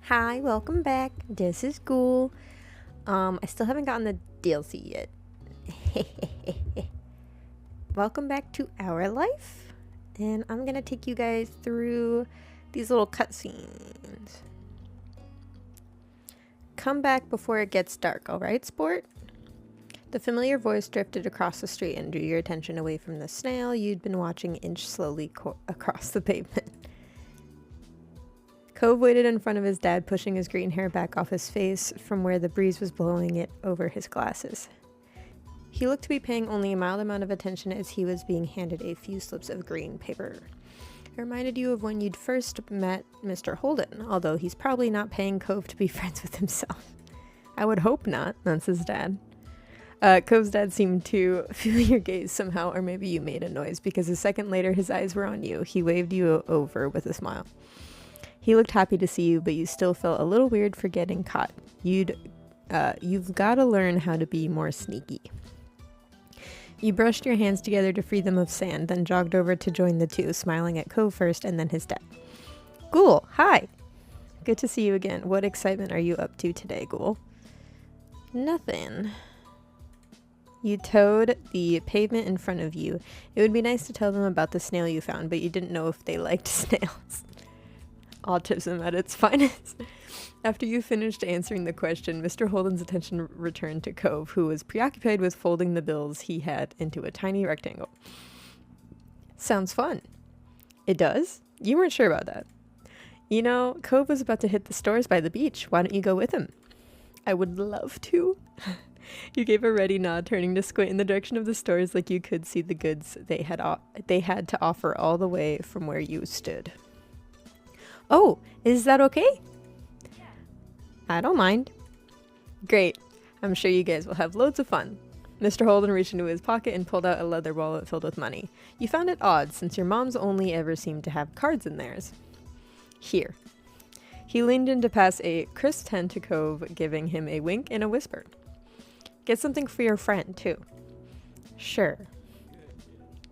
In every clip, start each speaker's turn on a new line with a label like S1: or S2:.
S1: Hi, welcome back. This is Ghoul. I still haven't gotten the DLC yet. Welcome back to our life, and I'm gonna take you guys through these little cutscenes. Come back before it gets dark, alright, sport? The familiar voice drifted across the street and drew your attention away from the snail you'd been watching inch slowly across the pavement. Cove waited in front of his dad, pushing his green hair back off his face from where the breeze was blowing it over his glasses. He looked to be paying only a mild amount of attention as he was being handed a few slips of green paper. It reminded you of when you'd first met Mr. Holden, although he's probably not paying Cove to be friends with himself. I would hope not, that's his dad. Cove's dad seemed to feel your gaze somehow, or maybe you made a noise, because a second later his eyes were on you. He waved you over with a smile. He looked happy to see you, but you still felt a little weird for getting caught. You've got to learn how to be more sneaky. You brushed your hands together to free them of sand, then jogged over to join the two, smiling at Cove first and then his dad. Ghoul, hi! Good to see you again. What excitement are you up to today, Ghoul? Nothing. You toed the pavement in front of you. It would be nice to tell them about the snail you found, but you didn't know if they liked snails. Autism at its finest. After you finished answering the question, Mr. Holden's attention returned to Cove, who was preoccupied with folding the bills he had into a tiny rectangle. Sounds fun. It does? You weren't sure about that. You know, Cove was about to hit the stores by the beach. Why don't you go with him? I would love to. You gave a ready nod, turning to squint in the direction of the stores like you could see the goods they had to offer all the way from where you stood. Oh, is that okay? Yeah. I don't mind. Great. I'm sure you guys will have loads of fun. Mr. Holden reached into his pocket and pulled out a leather wallet filled with money. You found it odd, since your mom's only ever seemed to have cards in theirs. Here. He leaned in to pass a crisp 10 to Cove, giving him a wink and a whisper. Get something for your friend, too. Sure.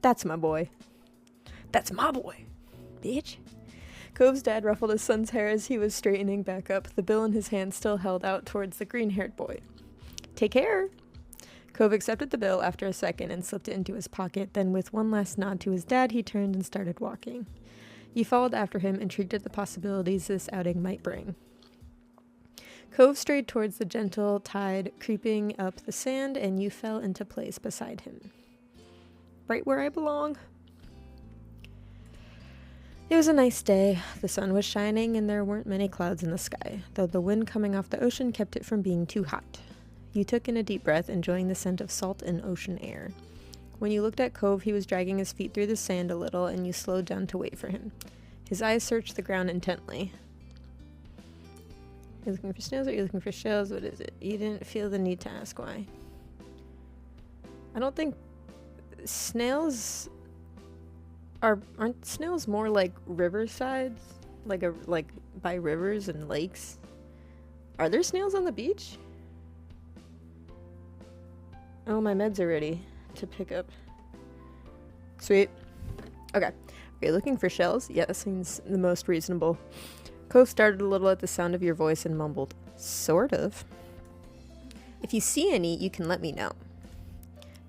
S1: That's my boy. That's my boy, bitch. Cove's dad ruffled his son's hair as he was straightening back up, the bill in his hand still held out towards the green-haired boy. Take care! Cove accepted the bill after a second and slipped it into his pocket, then with one last nod to his dad, he turned and started walking. You followed after him, intrigued at the possibilities this outing might bring. Cove strayed towards the gentle tide creeping up the sand, and you fell into place beside him. Right where I belong. It was a nice day. The sun was shining and there weren't many clouds in the sky, though the wind coming off the ocean kept it from being too hot. You took in a deep breath, enjoying the scent of salt and ocean air. When you looked at Cove, he was dragging his feet through the sand a little, and you slowed down to wait for him. His eyes searched the ground intently. You're looking for snails or you're looking for shells? What is it? You didn't feel the need to ask why. I don't think snails... Aren't snails more like riversides? Like by rivers and lakes? Are there snails on the beach? Oh, my meds are ready to pick up. Sweet. Okay. Are you looking for shells? Yeah, that seems the most reasonable. Cove started a little at the sound of your voice and mumbled, sort of. If you see any, you can let me know.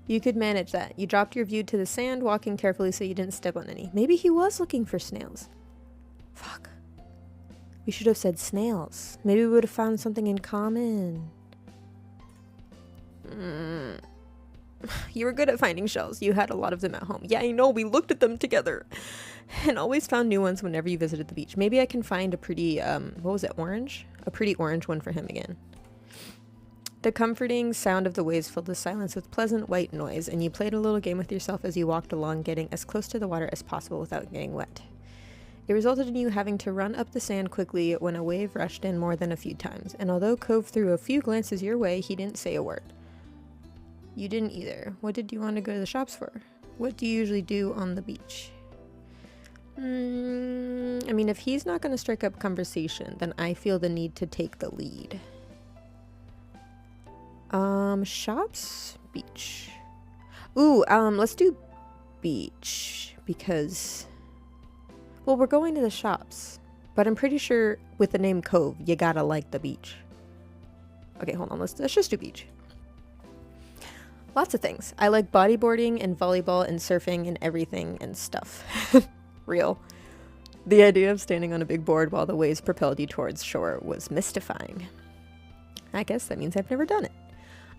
S1: You could manage that. You dropped your view to the sand, walking carefully so you didn't step on any. Maybe he was looking for snails. Fuck. We should have said snails. Maybe we would have found something in common. You were good at finding shells. You had a lot of them at home. Yeah, I know. We looked at them together. And always found new ones whenever you visited the beach. Maybe I can find a pretty, what was it, orange? A pretty orange one for him again. The comforting sound of the waves filled the silence with pleasant white noise, and you played a little game with yourself as you walked along, getting as close to the water as possible without getting wet. It resulted in you having to run up the sand quickly when a wave rushed in more than a few times, and although Cove threw a few glances your way, he didn't say a word. You didn't either. What did you want to go to the shops for? What do you usually do on the beach? I mean, if he's not going to strike up conversation, then I feel the need to take the lead. Shops? Beach. Ooh, let's do beach, because... Well, we're going to the shops. but I'm pretty sure with the name Cove, you gotta like the beach. Okay, hold on, let's just do beach. Lots of things. I like bodyboarding and volleyball and surfing and everything and stuff. Real. The idea of standing on a big board while the waves propelled you towards shore was mystifying. I guess that means I've never done it.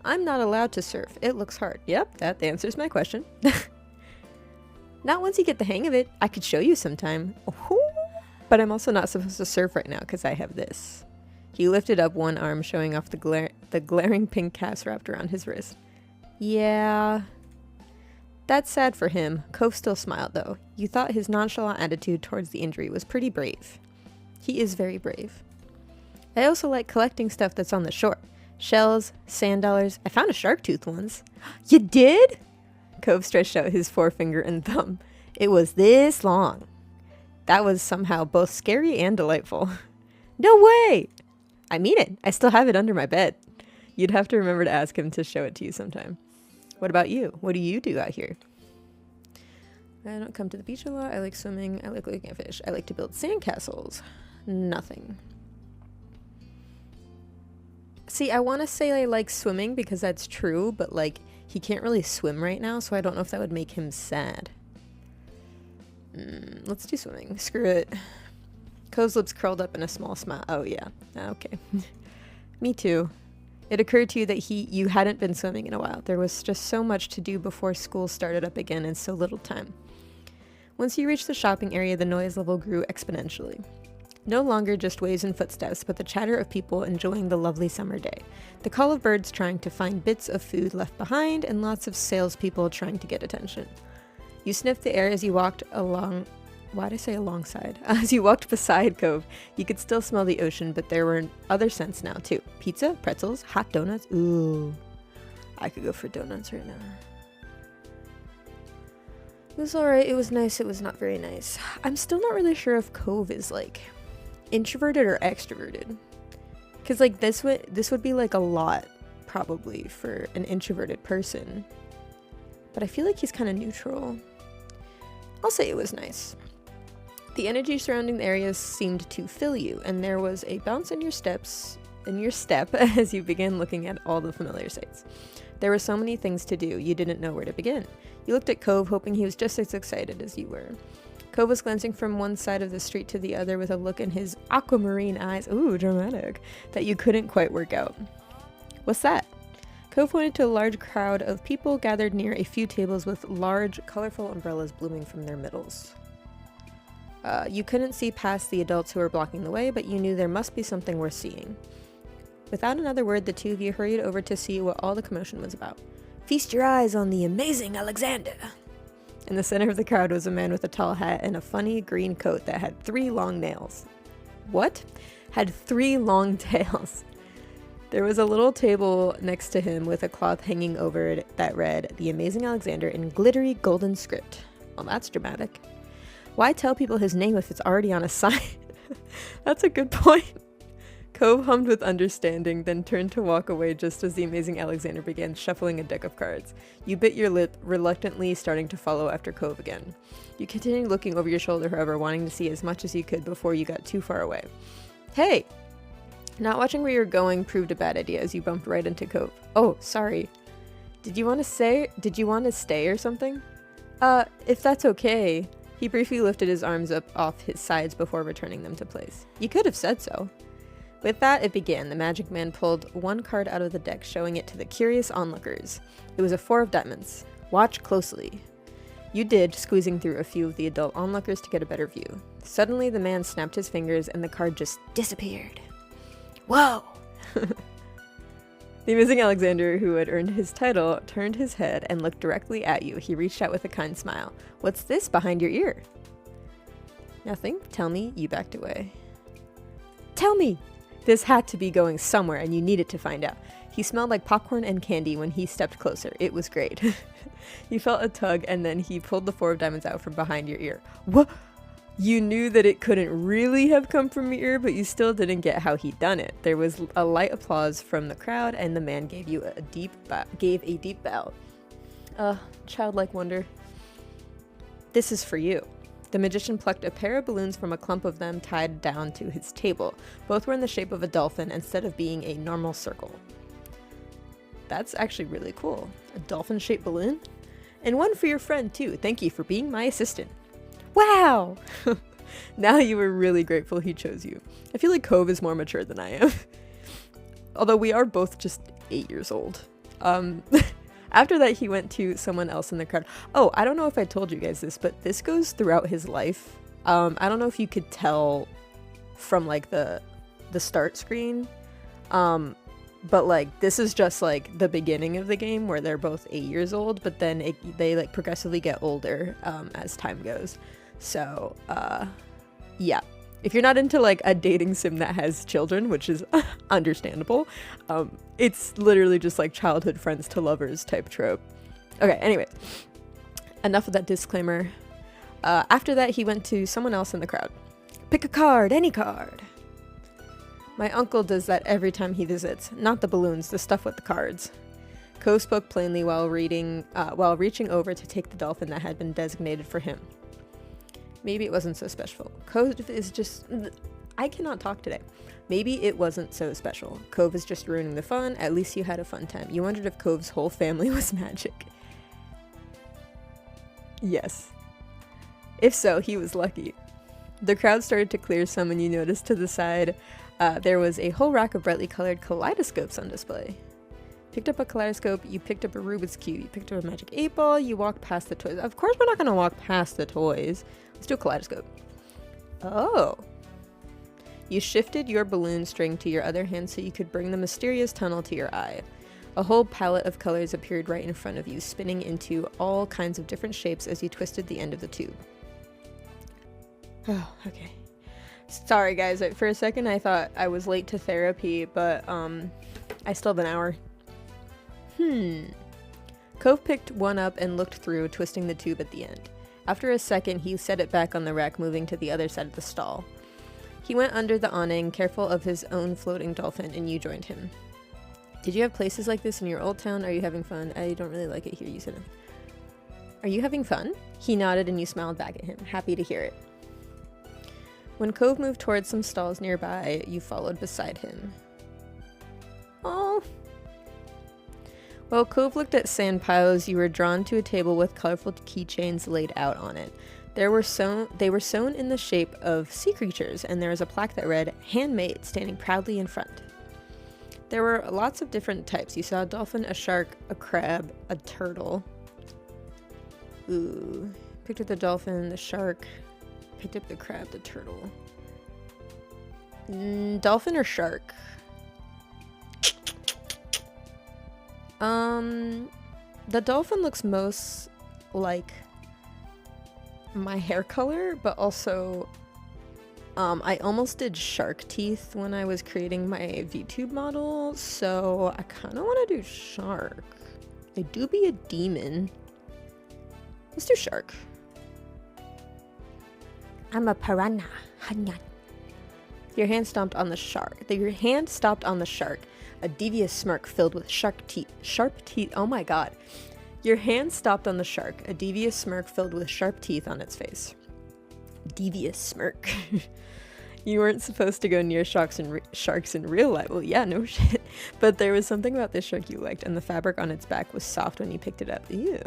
S1: I'm not allowed to surf. It looks hard. Yep, that answers my question. Not once you get the hang of it. I could show you sometime. But I'm also not supposed to surf right now because I have this. He lifted up one arm, showing off the glaring pink cast wrapped around his wrist. Yeah. That's sad for him. Cove still smiled, though. You thought his nonchalant attitude towards the injury was pretty brave. He is very brave. I also like collecting stuff that's on the shore. Shells, sand dollars. I found a shark tooth once. You did? Cove stretched out his forefinger and thumb. It was this long. That was somehow both scary and delightful. No way! I mean it. I still have it under my bed. You'd have to remember to ask him to show it to you sometime. What about you? What do you do out here? I don't come to the beach a lot. I like swimming. I like looking at fish. I like to build sandcastles. Nothing. See, I want to say I like swimming because that's true, but like he can't really swim right now, so I don't know if that would make him sad. Let's do swimming. Screw it. Cove's lips curled up in a small smile. Oh yeah. Okay. Me too. It occurred to you that you hadn't been swimming in a while. There was just so much to do before school started up again and so little time. Once you reached the shopping area, the noise level grew exponentially. No longer just waves and footsteps, but the chatter of people enjoying the lovely summer day. The call of birds trying to find bits of food left behind, and lots of salespeople trying to get attention. You sniffed the air as you walked along... Why'd I say alongside? As you walked beside Cove, you could still smell the ocean, but there were other scents now, too. Pizza, pretzels, hot donuts. Ooh. I could go for donuts right now. It was alright. It was nice. It was not very nice. I'm still not really sure if Cove is, like, introverted or extroverted. Because, like, this would be, like, a lot, probably, for an introverted person. But I feel like he's kind of neutral. I'll say it was nice. The energy surrounding the area seemed to fill you, and there was a bounce in your step as you began looking at all the familiar sights. There were so many things to do, you didn't know where to begin. You looked at Cove, hoping he was just as excited as you were. Cove was glancing from one side of the street to the other with a look in his aquamarine eyes, ooh, dramatic, that you couldn't quite work out. What's that? Cove pointed to a large crowd of people gathered near a few tables with large, colorful umbrellas blooming from their middles. You couldn't see past the adults who were blocking the way, but you knew there must be something worth seeing. Without another word, the two of you hurried over to see what all the commotion was about. Feast your eyes on the amazing Alexander! In the center of the crowd was a man with a tall hat and a funny green coat that had 3 long nails. What? Had 3 long tails. There was a little table next to him with a cloth hanging over it that read, "The Amazing Alexander" in glittery golden script. Well, that's dramatic. Why tell people his name if it's already on a sign? That's a good point. Cove hummed with understanding, then turned to walk away just as the Amazing Alexander began shuffling a deck of cards. You bit your lip, reluctantly starting to follow after Cove again. You continued looking over your shoulder, however, wanting to see as much as you could before you got too far away. Hey! Not watching where you're going proved a bad idea as you bumped right into Cove. Oh, sorry. Did you want to stay or something? If that's okay. He briefly lifted his arms up off his sides before returning them to place. You could have said so. With that, it began. The magic man pulled one card out of the deck, showing it to the curious onlookers. It was a 4 of diamonds. Watch closely. You did, squeezing through a few of the adult onlookers to get a better view. Suddenly, the man snapped his fingers and the card just disappeared. Whoa! The Amazing Alexander, who had earned his title, turned his head and looked directly at you. He reached out with a kind smile. What's this behind your ear? Nothing. Tell me. You backed away. Tell me! This had to be going somewhere and you needed to find out. He smelled like popcorn and candy when he stepped closer. It was great. You felt a tug and then he pulled the 4 of diamonds out from behind your ear. What? You knew that it couldn't really have come from your ear, but you still didn't get how he'd done it. There was a light applause from the crowd, and the man gave a deep bow. Childlike wonder. This is for you. The magician plucked a pair of balloons from a clump of them tied down to his table. Both were in the shape of a dolphin instead of being a normal circle. That's actually really cool. A dolphin-shaped balloon? And one for your friend, too. Thank you for being my assistant. Wow! Now you were really grateful he chose you. I feel like Cove is more mature than I am. Although we are both just 8 years old. After that, he went to someone else in the crowd. Oh, I don't know if I told you guys this, but this goes throughout his life. I don't know if you could tell from like the start screen. But like this is just like the beginning of the game where they're both 8 years old, but then they like progressively get older as time goes. So yeah. If you're not into like a dating sim that has children, which is understandable, it's literally just like childhood friends to lovers type trope. Okay, anyway, enough of that disclaimer. After that, he went to someone else in the crowd. Pick a card, any card. My uncle does that every time he visits. Not the balloons, the stuff with the cards. Cove spoke plainly while reaching over to take the dolphin that had been designated for him. Maybe it wasn't so special. Cove is just... I cannot talk today. Maybe it wasn't so special. Cove is just ruining the fun. At least you had a fun time. You wondered if Cove's whole family was magic. Yes. If so, he was lucky. The crowd started to clear some, and you noticed to the side there was a whole rack of brightly colored kaleidoscopes on display. Picked up a kaleidoscope, you picked up a Rubik's Cube, you picked up a magic 8-ball, you walked past the toys. Of course we're not going to walk past the toys. Let's do a kaleidoscope. Oh. You shifted your balloon string to your other hand so you could bring the mysterious tunnel to your eye. A whole palette of colors appeared right in front of you, spinning into all kinds of different shapes as you twisted the end of the tube. Oh, okay. Sorry guys, for a second I thought I was late to therapy, but I still have an hour. Cove picked one up and looked through, twisting the tube at the end. After a second, he set it back on the rack, moving to the other side of the stall. He went under the awning, careful of his own floating dolphin, and you joined him. Did you have places like this in your old town? Are you having fun? I don't really like it here, you said. Are you having fun? He nodded and you smiled back at him, happy to hear it. When Cove moved towards some stalls nearby, you followed beside him. Oh. While Cove looked at sand piles, you were drawn to a table with colorful keychains laid out on it. They were sewn in the shape of sea creatures, and there was a plaque that read, "Handmade," standing proudly in front. There were lots of different types. You saw a dolphin, a shark, a crab, a turtle. Ooh. Picked up the dolphin, the shark. Picked up the crab, the turtle. Dolphin or shark? The dolphin looks most like my hair color, but also I almost did shark teeth when I was creating my VTube model, so I kind of want to do shark. They do be a demon. Let's do shark. I'm a piranha. Your hand stomped on the shark. Your hand stopped on the shark. A devious smirk filled with sharp teeth. Oh my god. Your hand stopped on the shark. A devious smirk filled with sharp teeth on its face. Devious smirk. You weren't supposed to go near sharks in real life. Well, yeah, no shit. But there was something about this shark you liked, and the fabric on its back was soft when you picked it up. Ew.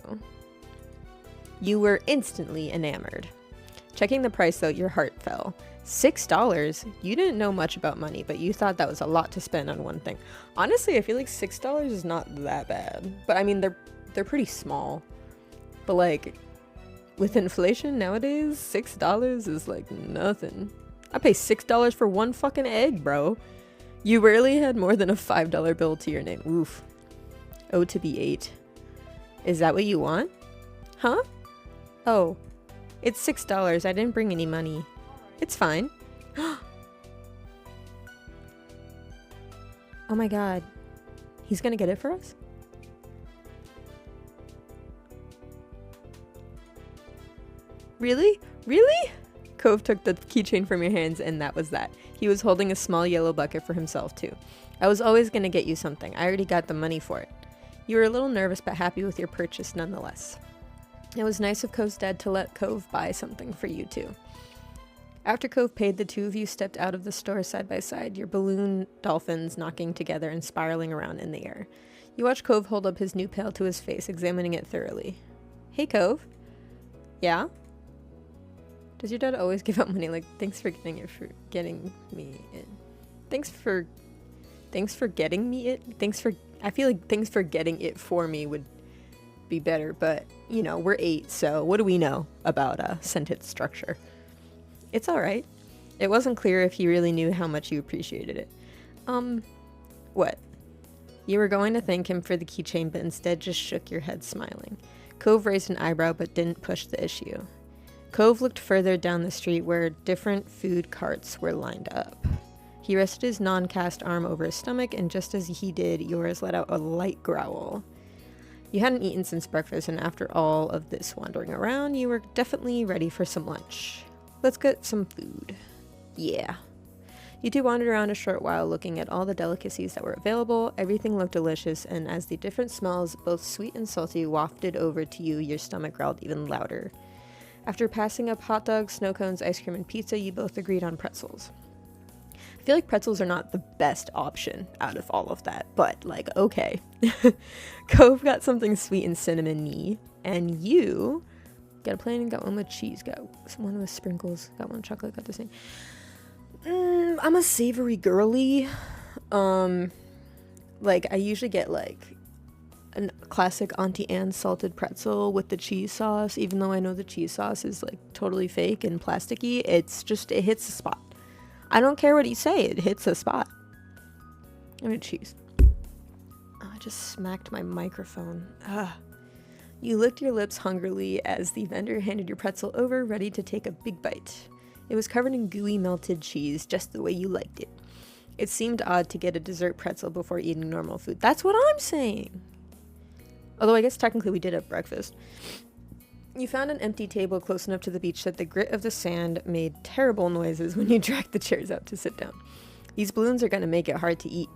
S1: You were instantly enamored. Checking the price, though, your heart fell. $6? You didn't know much about money, but you thought that was a lot to spend on one thing. Honestly, I feel like $6 is not that bad. But I mean, they're pretty small. But like, with inflation nowadays, $6 is like nothing. I pay $6 for one fucking egg, bro. You rarely had more than a $5 bill to your name. Oof. Oh, to be 8. Is that what you want? Huh? Oh, it's $6. I didn't bring any money. It's fine. Oh my god. He's gonna get it for us? Really? Really? Cove took the keychain from your hands, and that was that. He was holding a small yellow bucket for himself, too. I was always gonna get you something. I already got the money for it. You were a little nervous, but happy with your purchase nonetheless. It was nice of Cove's dad to let Cove buy something for you too. After Cove paid, the two of you stepped out of the store side by side, your balloon dolphins knocking together and spiraling around in the air. You watch Cove hold up his new pail to his face, examining it thoroughly. Hey, Cove. Yeah? Does your dad always give out money? Like, thanks for getting me in. Thanks for getting me it. I feel like thanks for getting it for me would be better, but, you know, we're 8, so what do we know about sentence structure? It's alright. It wasn't clear if he really knew how much you appreciated it. What? You were going to thank him for the keychain, but instead just shook your head, smiling. Cove raised an eyebrow, but didn't push the issue. Cove looked further down the street where different food carts were lined up. He rested his non-cast arm over his stomach, and just as he did, yours let out a light growl. You hadn't eaten since breakfast, and after all of this wandering around, you were definitely ready for some lunch. Let's get some food. Yeah. You two wandered around a short while looking at all the delicacies that were available. Everything looked delicious, and as the different smells, both sweet and salty, wafted over to you, your stomach growled even louder. After passing up hot dogs, snow cones, ice cream, and pizza, you both agreed on pretzels. I feel like pretzels are not the best option out of all of that, but, like, okay. Cove got something sweet and cinnamon-y, and you got a plain, got one with cheese, got one with sprinkles, got one chocolate, got the same. I'm a savory girly. Like, I usually get, like, a classic Auntie Anne's salted pretzel with the cheese sauce, even though I know the cheese sauce is, like, totally fake and plasticky. It's just, it hits the spot. I don't care what you say, it hits the spot. I mean, cheese. Oh, I just smacked my microphone. Ugh. You licked your lips hungrily as the vendor handed your pretzel over, ready to take a big bite. It was covered in gooey melted cheese, just the way you liked it. It seemed odd to get a dessert pretzel before eating normal food. That's what I'm saying! Although I guess technically we did have breakfast. You found an empty table close enough to the beach that the grit of the sand made terrible noises when you dragged the chairs out to sit down. These balloons are going to make it hard to eat.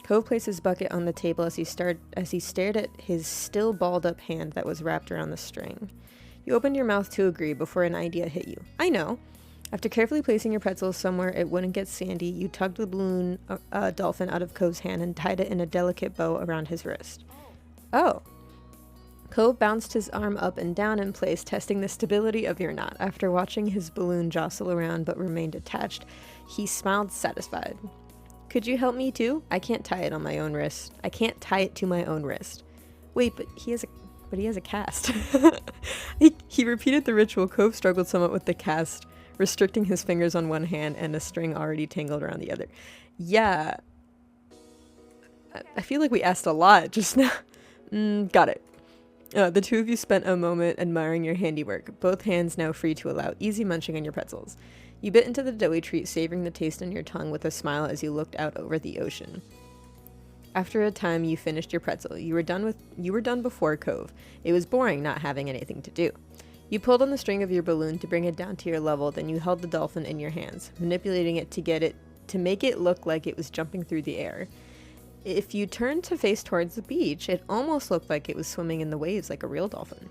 S1: Cove placed his bucket on the table as he stared at his still balled up hand that was wrapped around the string. You opened your mouth to agree before an idea hit you. I know. After carefully placing your pretzels somewhere it wouldn't get sandy, you tugged the balloon dolphin out of Cove's hand and tied it in a delicate bow around his wrist. Oh. Cove bounced his arm up and down in place, testing the stability of your knot. After watching his balloon jostle around but remained attached, he smiled satisfied. Could you help me too? I can't tie it on my own wrist. I can't tie it to my own wrist. Wait, but he has a cast. He repeated the ritual. Cove struggled somewhat with the cast, restricting his fingers on one hand and a string already tangled around the other. Yeah. I feel like we asked a lot just now. Got it. The two of you spent a moment admiring your handiwork, both hands now free to allow easy munching on your pretzels. You bit into the doughy treat, savoring the taste on your tongue with a smile as you looked out over the ocean. After a time, you finished your pretzel. You were done before Cove. It was boring not having anything to do. You pulled on the string of your balloon to bring it down to your level, then you held the dolphin in your hands, manipulating it to make it look like it was jumping through the air. If you turned to face towards the beach, it almost looked like it was swimming in the waves like a real dolphin.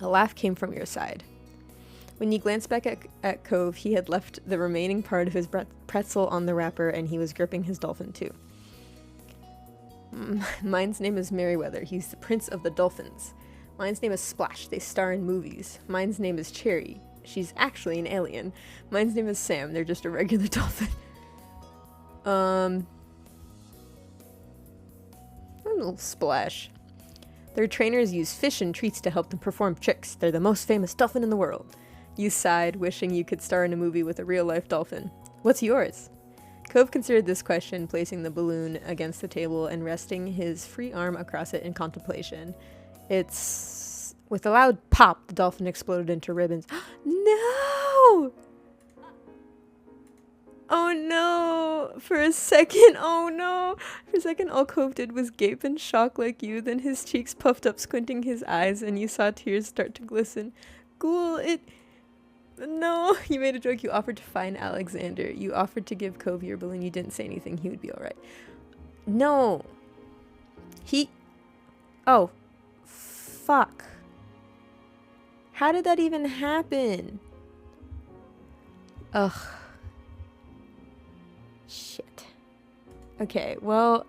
S1: A laugh came from your side. When you glanced back at Cove, he had left the remaining part of his pretzel on the wrapper and he was gripping his dolphin too. Mine's name is Merryweather. He's the prince of the dolphins. Mine's name is Splash. They star in movies. Mine's name is Cherry. She's actually an alien. Mine's name is Sam. They're just a regular dolphin. A little Splash. Their trainers use fish and treats to help them perform tricks. They're the most famous dolphin in the world. You sighed, wishing you could star in a movie with a real-life dolphin. What's yours? Cove considered this question, placing the balloon against the table and resting his free arm across it in contemplation. With a loud pop, the dolphin exploded into ribbons. No! Oh no! For a second, all Cove did was gape in shock like you, then his cheeks puffed up, squinting his eyes, and you saw tears start to glisten. Ghoul, No! You made a joke. You offered to find Alexander. You offered to give Cove your balloon. You didn't say anything. He would be alright. No! Oh. Fuck. How did that even happen? Ugh. Shit. Okay, well...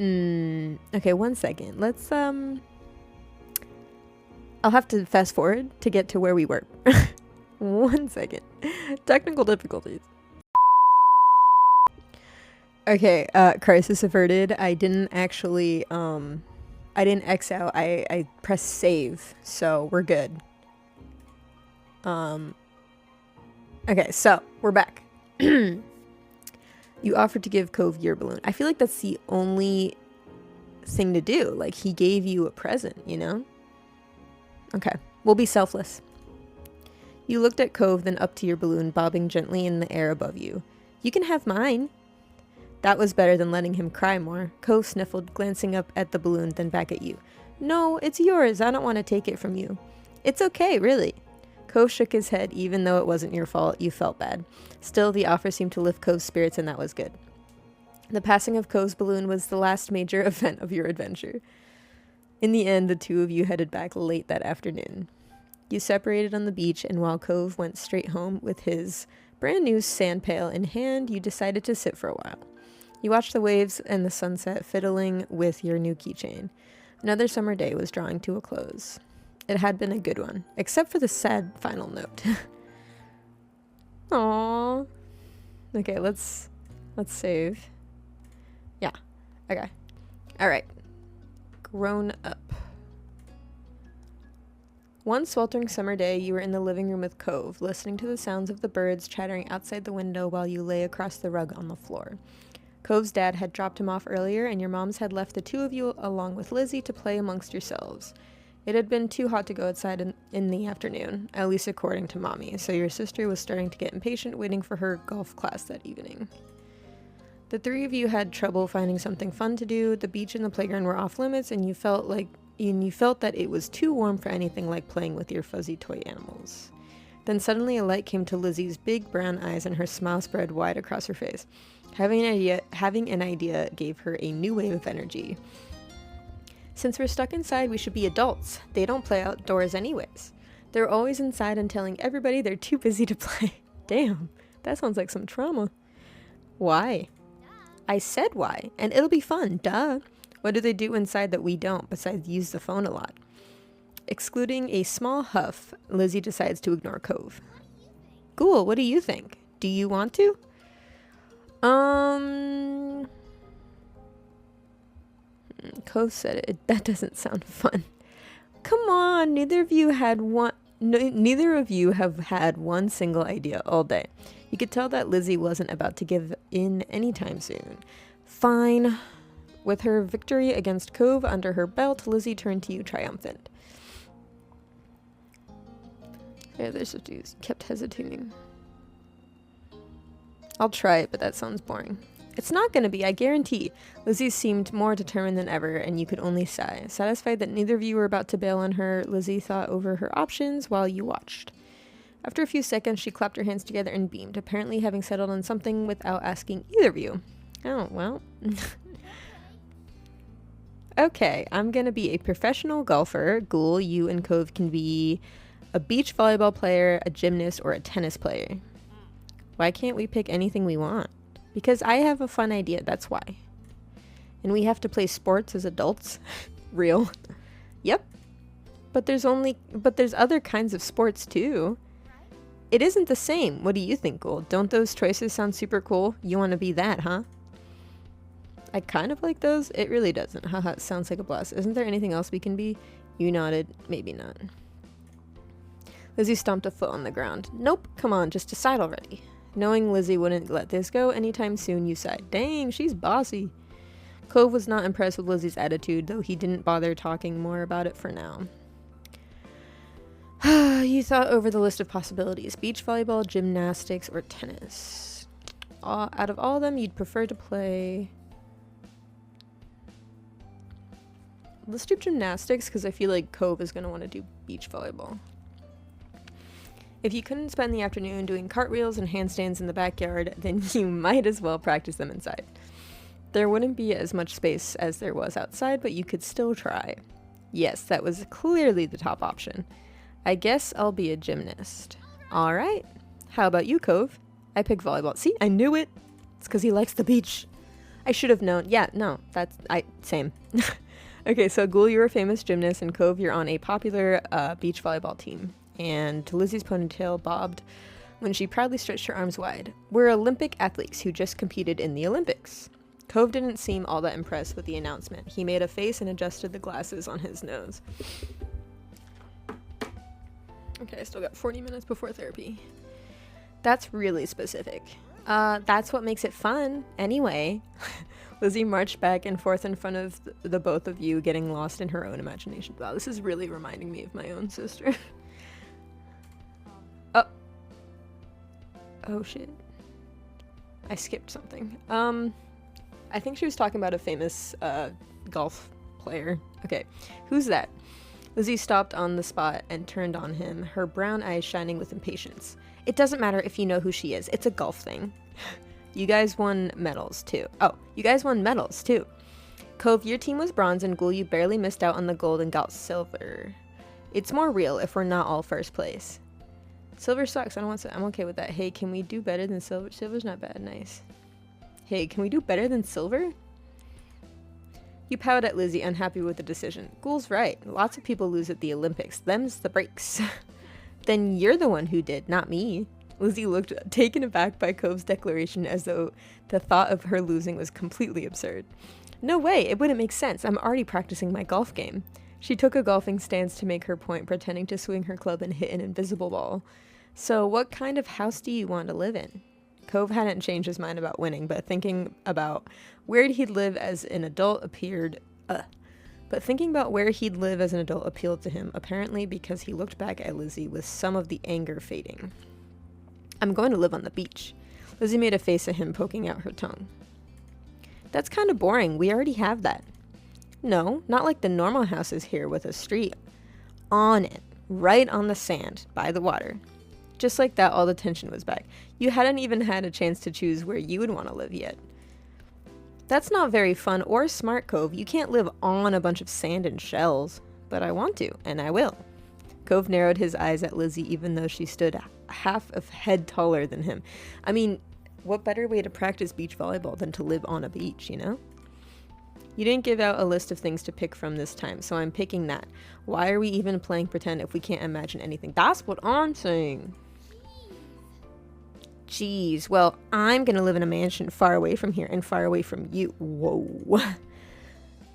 S1: okay, 1 second. Let's, I'll have to fast forward to get to where we were. 1 second. Technical difficulties. Okay, crisis averted. I didn't actually, I didn't X out. I pressed save, so we're good. Okay, so we're back. You offered to give Cove your balloon. I feel like that's the only thing to do. Like, he gave you a present, you know? Okay, we'll be selfless. You looked at Cove, then up to your balloon, bobbing gently in the air above you. You can have mine. That was better than letting him cry more. Cove sniffled, glancing up at the balloon, then back at you. No, it's yours. I don't want to take it from you. It's okay, really. Cove shook his head. Even though it wasn't your fault, you felt bad. Still, the offer seemed to lift Cove's spirits, and that was good. The passing of Cove's balloon was the last major event of your adventure. In the end, the two of you headed back late that afternoon. You separated on the beach, and while Cove went straight home with his brand new sand pail in hand, you decided to sit for a while. You watched the waves and the sunset, fiddling with your new keychain. Another summer day was drawing to a close. It had been a good one, except for the sad final note. Aww. Okay, let's save. Yeah. Okay. Alright. Grown up. One sweltering summer day, you were in the living room with Cove, listening to the sounds of the birds chattering outside the window while you lay across the rug on the floor. Cove's dad had dropped him off earlier, and your moms had left the two of you along with Lizzie to play amongst yourselves. It had been too hot to go outside in the afternoon, at least according to Mommy, so your sister was starting to get impatient waiting for her golf class that evening. The three of you had trouble finding something fun to do. The beach and the playground were off limits, and you felt that it was too warm for anything like playing with your fuzzy toy animals. Then suddenly a light came to Lizzie's big brown eyes, and her smile spread wide across her face. Having an idea gave her a new wave of energy. Since we're stuck inside, we should be adults. They don't play outdoors anyways. They're always inside and telling everybody they're too busy to play. Damn, that sounds like some trauma. Why? I said why, and it'll be fun, duh. What do they do inside that we don't, besides use the phone a lot? Excluding a small huff, Lizzie decides to ignore Cove. Ghoul, what do you think? Do you want to? Cove said it. That doesn't sound fun. Come on, neither of you have had one single idea all day. You could tell that Lizzie wasn't about to give in anytime soon. Fine. With her victory against Cove under her belt, Lizzie turned to you triumphant. Yeah, there's a dude kept hesitating. I'll try it, but that sounds boring. It's not gonna be, I guarantee. Lizzie seemed more determined than ever, and you could only sigh. Satisfied that neither of you were about to bail on her, Lizzie thought over her options while you watched. After a few seconds, she clapped her hands together and beamed, apparently having settled on something without asking either of you. Oh, well. Okay, I'm gonna be a professional golfer. Ghoul, you and Cove can be a beach volleyball player, a gymnast, or a tennis player. Why can't we pick anything we want? Because I have a fun idea, that's why. And we have to play sports as adults? Real? Yep. But there's other kinds of sports too. It isn't the same. What do you think, Ghoul? Don't those choices sound super cool? You want to be that, huh? I kind of like those. It really doesn't. Haha, it sounds like a blast. Isn't there anything else we can be? You nodded. Maybe not. Lizzie stomped a foot on the ground. Nope, come on, just decide already. Knowing Lizzie wouldn't let this go anytime soon, you sighed. Dang, she's bossy. Cove was not impressed with Lizzie's attitude, though he didn't bother talking more about it for now. You thought over the list of possibilities. Beach volleyball, gymnastics, or tennis. Out of all of them, you'd prefer to play... Let's do gymnastics, because I feel like Cove is going to want to do beach volleyball. If you couldn't spend the afternoon doing cartwheels and handstands in the backyard, then you might as well practice them inside. There wouldn't be as much space as there was outside, but you could still try. Yes, that was clearly the top option. I guess I'll be a gymnast. All right. How about you, Cove? I pick volleyball. See, I knew it. It's because he likes the beach. I should have known. Yeah, no, same. Okay, so Ghoul, you're a famous gymnast, and Cove, you're on a popular beach volleyball team. And Lizzie's ponytail bobbed when she proudly stretched her arms wide. We're Olympic athletes who just competed in the Olympics. Cove didn't seem all that impressed with the announcement. He made a face and adjusted the glasses on his nose. Okay, I still got 40 minutes before therapy. That's really specific. That's what makes it fun, anyway. Lizzie marched back and forth in front of the both of you, getting lost in her own imagination. Wow, this is really reminding me of my own sister. Oh shit. I skipped something. I think she was talking about a famous golf player. Okay, who's that? Lizzie stopped on the spot and turned on him, her brown eyes shining with impatience. It doesn't matter if you know who she is. It's a golf thing. You guys won medals, too. Oh, you guys won medals, too. Cove, your team was bronze, and Ghoul, you barely missed out on the gold and got silver. It's more real if we're not all first place. Silver sucks. I don't want to. I'm okay with that. Hey, can we do better than silver? Silver's not bad. Nice. Hey, can we do better than silver? You pouted at Lizzie, unhappy with the decision. Ghoul's right. Lots of people lose at the Olympics. Them's the breaks. Then you're the one who did, not me. Lizzie looked taken aback by Cove's declaration, as though the thought of her losing was completely absurd. No way, it wouldn't make sense. I'm already practicing my golf game. She took a golfing stance to make her point, pretending to swing her club and hit an invisible ball. So what kind of house do you want to live in? Cove hadn't changed his mind about winning, but thinking about where he'd live as an adult appealed to him, apparently because he looked back at Lizzie with some of the anger fading. I'm going to live on the beach. Lizzie made a face at him, poking out her tongue. That's kind of boring. We already have that. No, not like the normal houses here with a street on it, right on the sand, by the water. Just like that, all the tension was back. You hadn't even had a chance to choose where you would want to live yet. That's not very fun or smart, Cove. You can't live on a bunch of sand and shells. But I want to, and I will. Cove narrowed his eyes at Lizzie, even though she stood half a head taller than him. I mean, what better way to practice beach volleyball than to live on a beach, you know? You didn't give out a list of things to pick from this time, so I'm picking that. Why are we even playing pretend if we can't imagine anything? That's what I'm saying. Jeez, well, I'm gonna live in a mansion far away from here and far away from you. Whoa.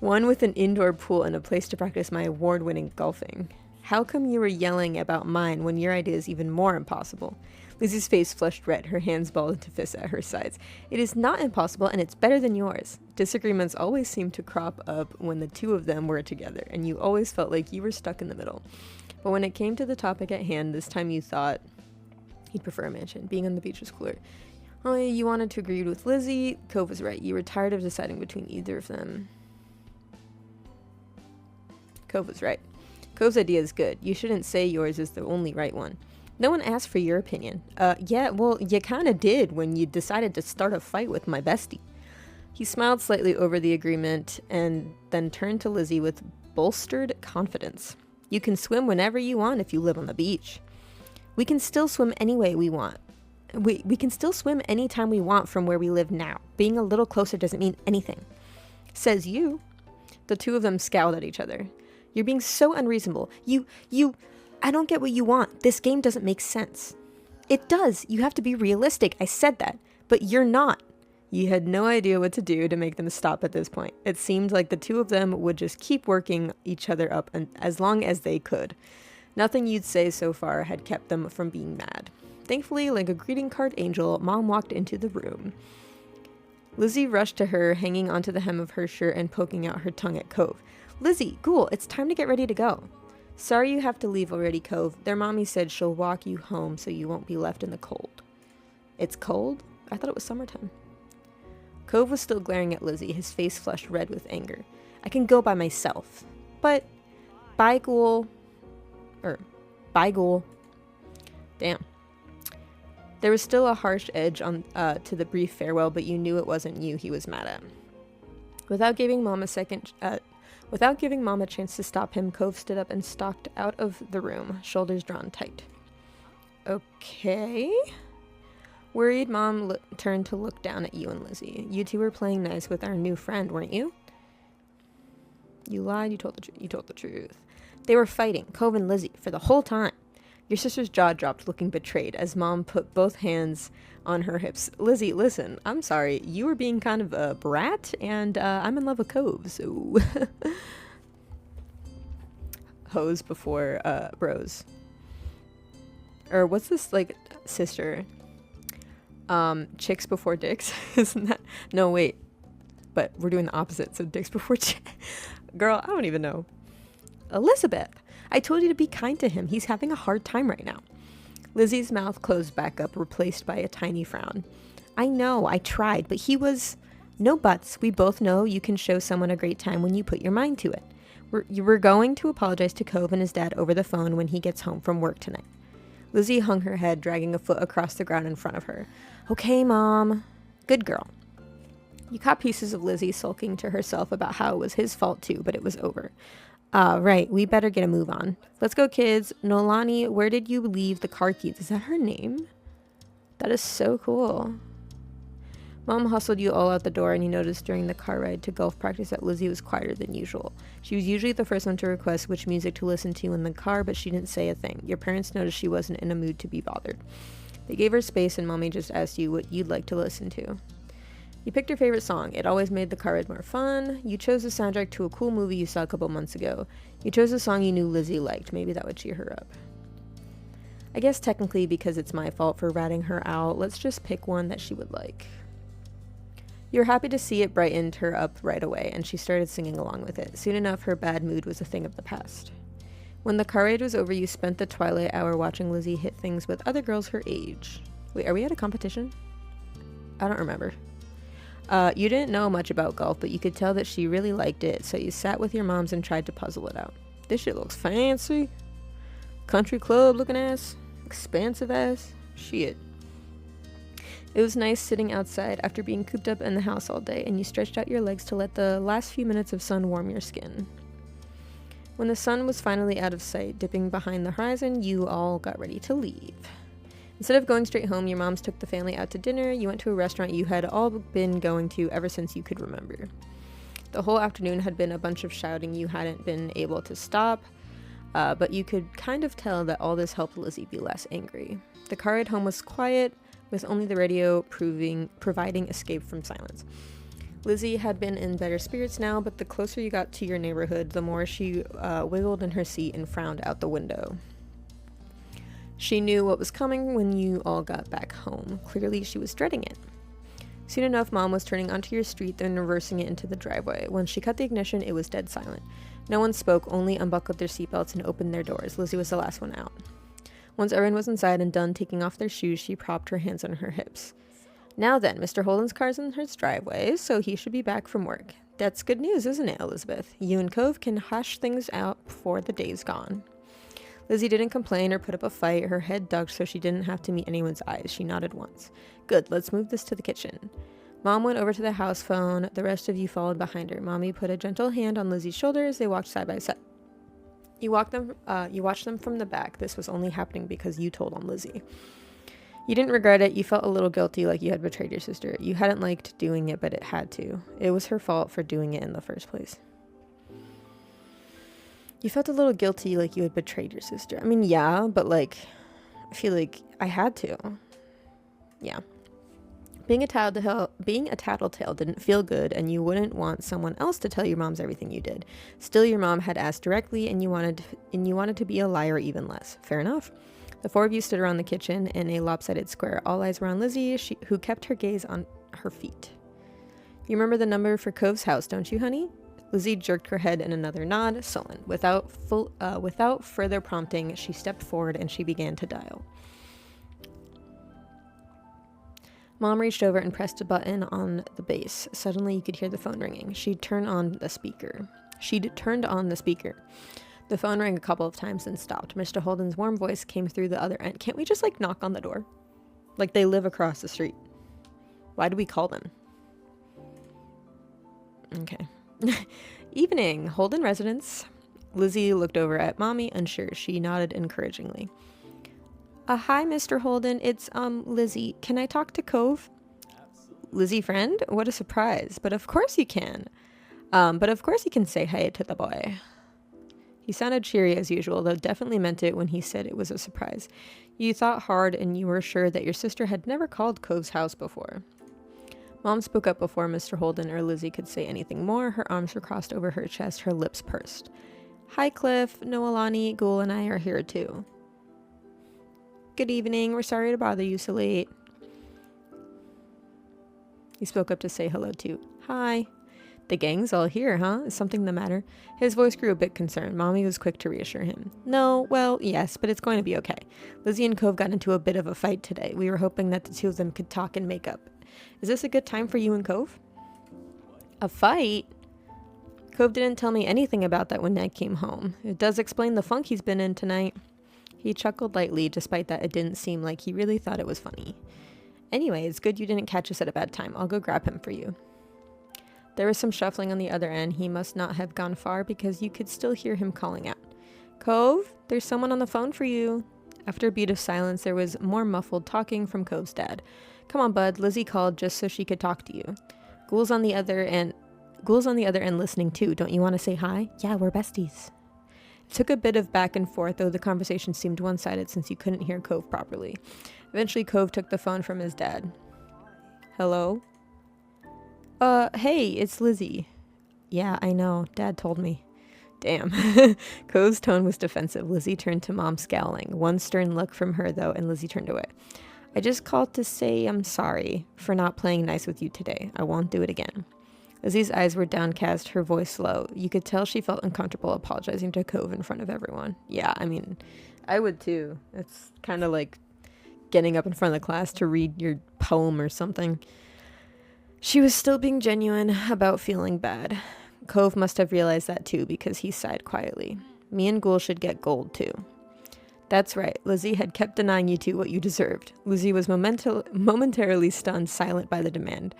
S1: One with an indoor pool and a place to practice my award-winning golfing. How come you were yelling about mine when your idea is even more impossible? Lizzie's face flushed red, her hands balled into fists at her sides. It is not impossible, and it's better than yours. Disagreements always seemed to crop up when the two of them were together, and you always felt like you were stuck in the middle. But when it came to the topic at hand, this time you thought you'd prefer a mansion. Being on the beach was cooler. Oh, you wanted to agree with Lizzie. Cove was right. You were tired of deciding between either of them. Cove was right. Cove's idea is good. You shouldn't say yours is the only right one. No one asked for your opinion. Yeah, well, you kind of did when you decided to start a fight with my bestie. He smiled slightly over the agreement and then turned to Lizzie with bolstered confidence. You can swim whenever you want if you live on the beach. We can still swim any way we want. We can still swim anytime we want from where we live now. Being a little closer doesn't mean anything. Says you. The two of them scowled at each other. You're being so unreasonable. I don't get what you want. This game doesn't make sense. It does. You have to be realistic. I said that. But you're not. You had no idea what to do to make them stop at this point. It seemed like the two of them would just keep working each other up as long as they could. Nothing you'd say so far had kept them from being mad. Thankfully, like a greeting card angel, Mom walked into the room. Lizzie rushed to her, hanging onto the hem of her shirt and poking out her tongue at Cove. Lizzie, Ghoul, it's time to get ready to go. Sorry you have to leave already, Cove. Their mommy said she'll walk you home so you won't be left in the cold. It's cold? I thought it was summertime. Cove was still glaring at Lizzie, his face flushed red with anger. I can go by myself. But, bye, Ghoul. Bye, Ghoul. Damn. There was still a harsh edge to the brief farewell, but you knew it wasn't you he was mad at. Without giving Mom a second Without giving Mom a chance to stop him, Cove stood up and stalked out of the room, shoulders drawn tight. Okay. Worried, Mom turned to look down at you and Lizzie. You two were playing nice with our new friend, weren't you? You lied, you told the truth. They were fighting, Cove and Lizzie, for the whole time. Your sister's jaw dropped, looking betrayed, as Mom put both hands on her hips. Lizzie, listen, I'm sorry. You were being kind of a brat, and I'm in love with Cove, so... Hoes before bros. Or what's this, like, sister? Chicks before dicks? Isn't that... No, wait. But we're doing the opposite, so dicks before chicks. Girl, I don't even know. Elizabeth, I told you to be kind to him. He's having a hard time right now. Lizzie's mouth closed back up, replaced by a tiny frown. I know, I tried, but he was... No buts. We both know you can show someone a great time when you put your mind to it. We're going to apologize to Cove and his dad over the phone when he gets home from work tonight. Lizzie hung her head, dragging a foot across the ground in front of her. Okay, Mom. Good girl. You caught pieces of Lizzie sulking to herself about how it was his fault too, but it was over. Right, we better get a move on. Let's go, kids. Nolani, where did you leave the car keys? Is that her name? That is so cool. Mom hustled you all out the door, and you noticed during the car ride to golf practice that Lizzie was quieter than usual. She was usually the first one to request which music to listen to in the car, but she didn't say a thing. Your parents noticed she wasn't in a mood to be bothered. They gave her space, and Mommy just asked you what you'd like to listen to. You picked your favorite song. It always made the car ride more fun. You chose the soundtrack to a cool movie you saw a couple months ago. You chose a song you knew Lizzie liked. Maybe that would cheer her up. I guess technically because it's my fault for ratting her out, let's just pick one that she would like. You were happy to see it brightened her up right away, and she started singing along with it. Soon enough, her bad mood was a thing of the past. When the car ride was over, you spent the twilight hour watching Lizzie hit things with other girls her age. Wait, are we at a competition? I don't remember. You didn't know much about golf, but you could tell that she really liked it, so you sat with your moms and tried to puzzle it out. This shit looks fancy. Country club looking ass. Expansive ass. Shit. It was nice sitting outside after being cooped up in the house all day, and you stretched out your legs to let the last few minutes of sun warm your skin. When the sun was finally out of sight, dipping behind the horizon, you all got ready to leave. Instead of going straight home, your moms took the family out to dinner. You went to a restaurant you had all been going to ever since you could remember. The whole afternoon had been a bunch of shouting you hadn't been able to stop, but you could kind of tell that all this helped Lizzie be less angry. The car ride home was quiet, with only the radio providing escape from silence. Lizzie had been in better spirits now, but the closer you got to your neighborhood, the more she wiggled in her seat and frowned out the window. She knew what was coming when you all got back home. Clearly, she was dreading it. Soon enough, Mom was turning onto your street, then reversing it into the driveway. When she cut the ignition, it was dead silent. No one spoke, only unbuckled their seatbelts and opened their doors. Lizzie was the last one out. Once everyone was inside and done taking off their shoes, she propped her hands on her hips. Now then, Mr. Holden's car's in his driveway, so he should be back from work. That's good news, isn't it, Elizabeth? You and Cove can hash things out before the day's gone. Lizzie didn't complain or put up a fight. Her head ducked so she didn't have to meet anyone's eyes. She nodded once. Good, let's move this to the kitchen. Mom went over to the house phone. The rest of you followed behind her. Mommy put a gentle hand on Lizzie's shoulder as they walked side by side. You watched them from the back. This was only happening because you told on Lizzie. You didn't regret it. You felt a little guilty, like you had betrayed your sister. You hadn't liked doing it, but it had to. It was her fault for doing it in the first place. You felt a little guilty, like you had betrayed your sister. I mean, yeah, but like, I feel like I had to. Yeah. Being a tattletale didn't feel good, and you wouldn't want someone else to tell your moms everything you did. Still, your mom had asked directly, and you wanted to be a liar even less. Fair enough. The four of you stood around the kitchen in a lopsided square. All eyes were on Lizzie, who kept her gaze on her feet. You remember the number for Cove's house, don't you, honey? Lizzie jerked her head in another nod, sullen. Without further prompting, she stepped forward and she began to dial. Mom reached over and pressed a button on the base. Suddenly, you could hear the phone ringing. She'd turned on the speaker. The phone rang a couple of times and stopped. Mr. Holden's warm voice came through the other end. Can't we just, like, knock on the door? Like, they live across the street. Why do we call them? Okay. Evening, Holden residence. Lizzie looked over at Mommy, unsure. She nodded encouragingly. Hi, Mr. Holden. It's, Lizzie. Can I talk to Cove? Lizzie friend? What a surprise. But of course you can. But of course you can say hi to the boy. He sounded cheery as usual, though definitely meant it when he said it was a surprise. You thought hard and you were sure that your sister had never called Cove's house before. Mom spoke up before Mr. Holden or Lizzie could say anything more. Her arms were crossed over her chest, her lips pursed. Hi, Cliff. Noelani, Ghoul, and I are here too. Good evening. We're sorry to bother you so late. He spoke up to say hello too. Hi. The gang's all here, huh? Is something the matter? His voice grew a bit concerned. Mommy was quick to reassure him. No, well, yes, but it's going to be okay. Lizzie and Cove got into a bit of a fight today. We were hoping that the two of them could talk and make up. Is this a good time for you and Cove? A fight? Cove didn't tell me anything about that when Ned came home. It does explain the funk he's been in tonight. He chuckled lightly, despite that it didn't seem like he really thought it was funny. Anyway, it's good you didn't catch us at a bad time. I'll go grab him for you. There was some shuffling on the other end. He must not have gone far because you could still hear him calling out. Cove, there's someone on the phone for you. After a beat of silence, there was more muffled talking from Cove's dad. Come on, bud. Lizzie called just so she could talk to you. Ghoul's on the other end listening too. Don't you want to say hi? Yeah, we're besties. It took a bit of back and forth, though the conversation seemed one-sided since you couldn't hear Cove properly. Eventually, Cove took the phone from his dad. Hello? Hey, it's Lizzie. Yeah, I know. Dad told me. Damn. Cove's tone was defensive. Lizzie turned to Mom, scowling. One stern look from her, though, and Lizzie turned away. I just called to say I'm sorry for not playing nice with you today. I won't do it again. Lizzie's eyes were downcast, her voice low. You could tell she felt uncomfortable apologizing to Cove in front of everyone. Yeah, I mean, I would too. It's kind of like getting up in front of the class to read your poem or something. She was still being genuine about feeling bad. Cove must have realized that too because he sighed quietly. Me and Ghoul should get gold too. That's right. Lizzie had kept denying you two what you deserved. Lizzie was momentarily stunned, silent by the demand.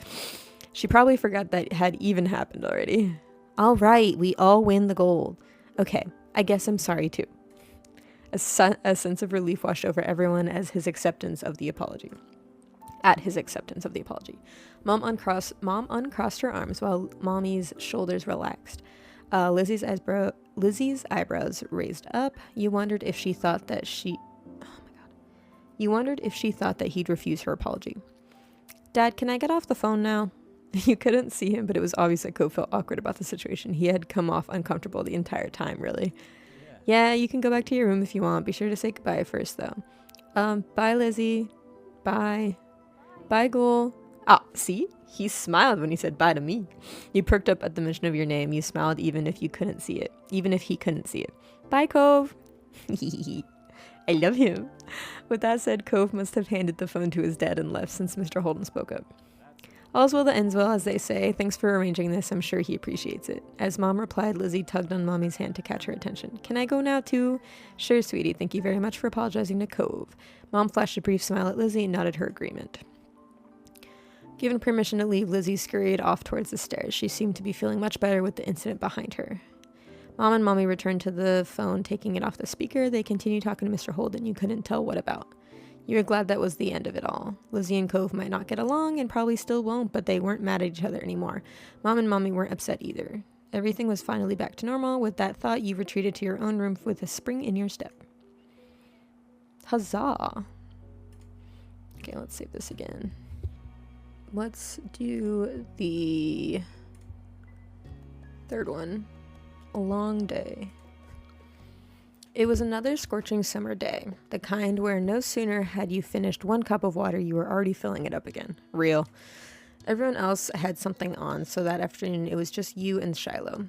S1: She probably forgot that had even happened already. All right, we all win the gold. Okay, I guess I'm sorry too. A sense of relief washed over everyone at his acceptance of the apology. Mom uncrossed her arms while Mommy's shoulders relaxed. Lizzie's eyebrows raised up. You wondered if she thought that he'd refuse her apology. Dad, can I get off the phone now? You couldn't see him, but it was obvious that Cove felt awkward about the situation. He had come off uncomfortable the entire time, really. Yeah, you can go back to your room if you want. Be sure to say goodbye first, though. Bye, Lizzie. Bye. Bye, Ghoul. Ah, see? He smiled when he said bye to me. You perked up at the mention of your name. You smiled even if he couldn't see it. Bye, Cove. I love him. With that said, Cove must have handed the phone to his dad and left since Mr. Holden spoke up. All's well that ends well, as they say. Thanks for arranging this. I'm sure he appreciates it. As Mom replied, Lizzie tugged on Mommy's hand to catch her attention. Can I go now, too? Sure, sweetie. Thank you very much for apologizing to Cove. Mom flashed a brief smile at Lizzie and nodded her agreement. Given permission to leave, Lizzie scurried off towards the stairs. She seemed to be feeling much better with the incident behind her. Mom and Mommy returned to the phone, taking it off the speaker. They continued talking to Mr. Holden. You couldn't tell what about. You were glad that was the end of it all. Lizzie and Cove might not get along and probably still won't, but they weren't mad at each other anymore. Mom and Mommy weren't upset either. Everything was finally back to normal. With that thought, you retreated to your own room with a spring in your step. Huzzah! Okay, let's save this again. Let's do the third one. A long day. It was another scorching summer day, the kind where no sooner had you finished one cup of water, you were already filling it up again. Real. Everyone else had something on, so that afternoon it was just you and Shiloh.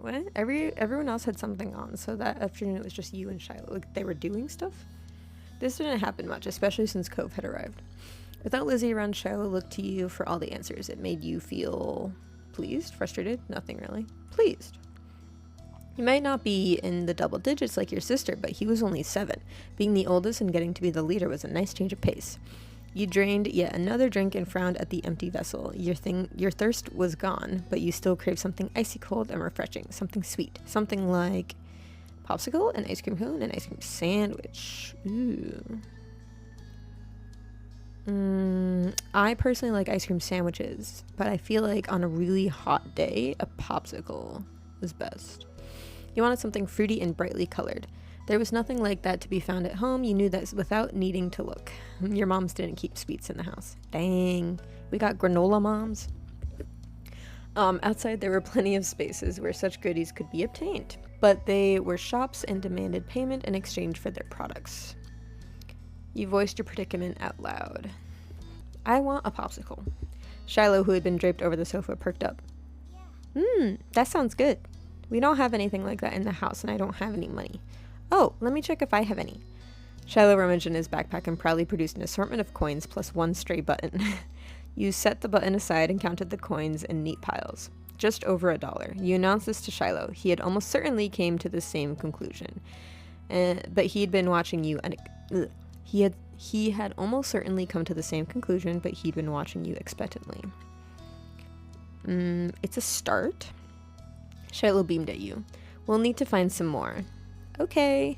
S1: What? Everyone else had something on, so that afternoon it was just you and Shiloh. Like, they were doing stuff? This didn't happen much, especially since Cove had arrived. Without Lizzie around, Shiloh looked to you for all the answers. It made you feel pleased, frustrated, nothing really. Pleased. He might not be in the double digits like your sister, but he was only 7. Being the oldest and getting to be the leader was a nice change of pace. You drained yet another drink and frowned at the empty vessel. Your thirst was gone, but you still craved something icy cold and refreshing, something sweet, something like popsicle, an ice cream cone, an ice cream sandwich. Ooh. I personally like ice cream sandwiches, but I feel like on a really hot day, a popsicle is best. You wanted something fruity and brightly colored. There was nothing like that to be found at home. You knew that without needing to look. Your moms didn't keep sweets in the house. Dang, we got granola moms. Outside there were plenty of spaces where such goodies could be obtained, but they were shops and demanded payment in exchange for their products. You voiced your predicament out loud. I want a popsicle. Shiloh, who had been draped over the sofa, perked up. That sounds good. We don't have anything like that in the house, and I don't have any money. Oh, let me check if I have any. Shiloh rummaged in his backpack and proudly produced an assortment of coins plus one stray button. You set the button aside and counted the coins in neat piles. Just over $1. You announced this to Shiloh. He had almost certainly came to the same conclusion. But he'd been watching you and... He had almost certainly come to the same conclusion, but he'd been watching you expectantly. It's a start. Shiloh beamed at you. We'll need to find some more. Okay.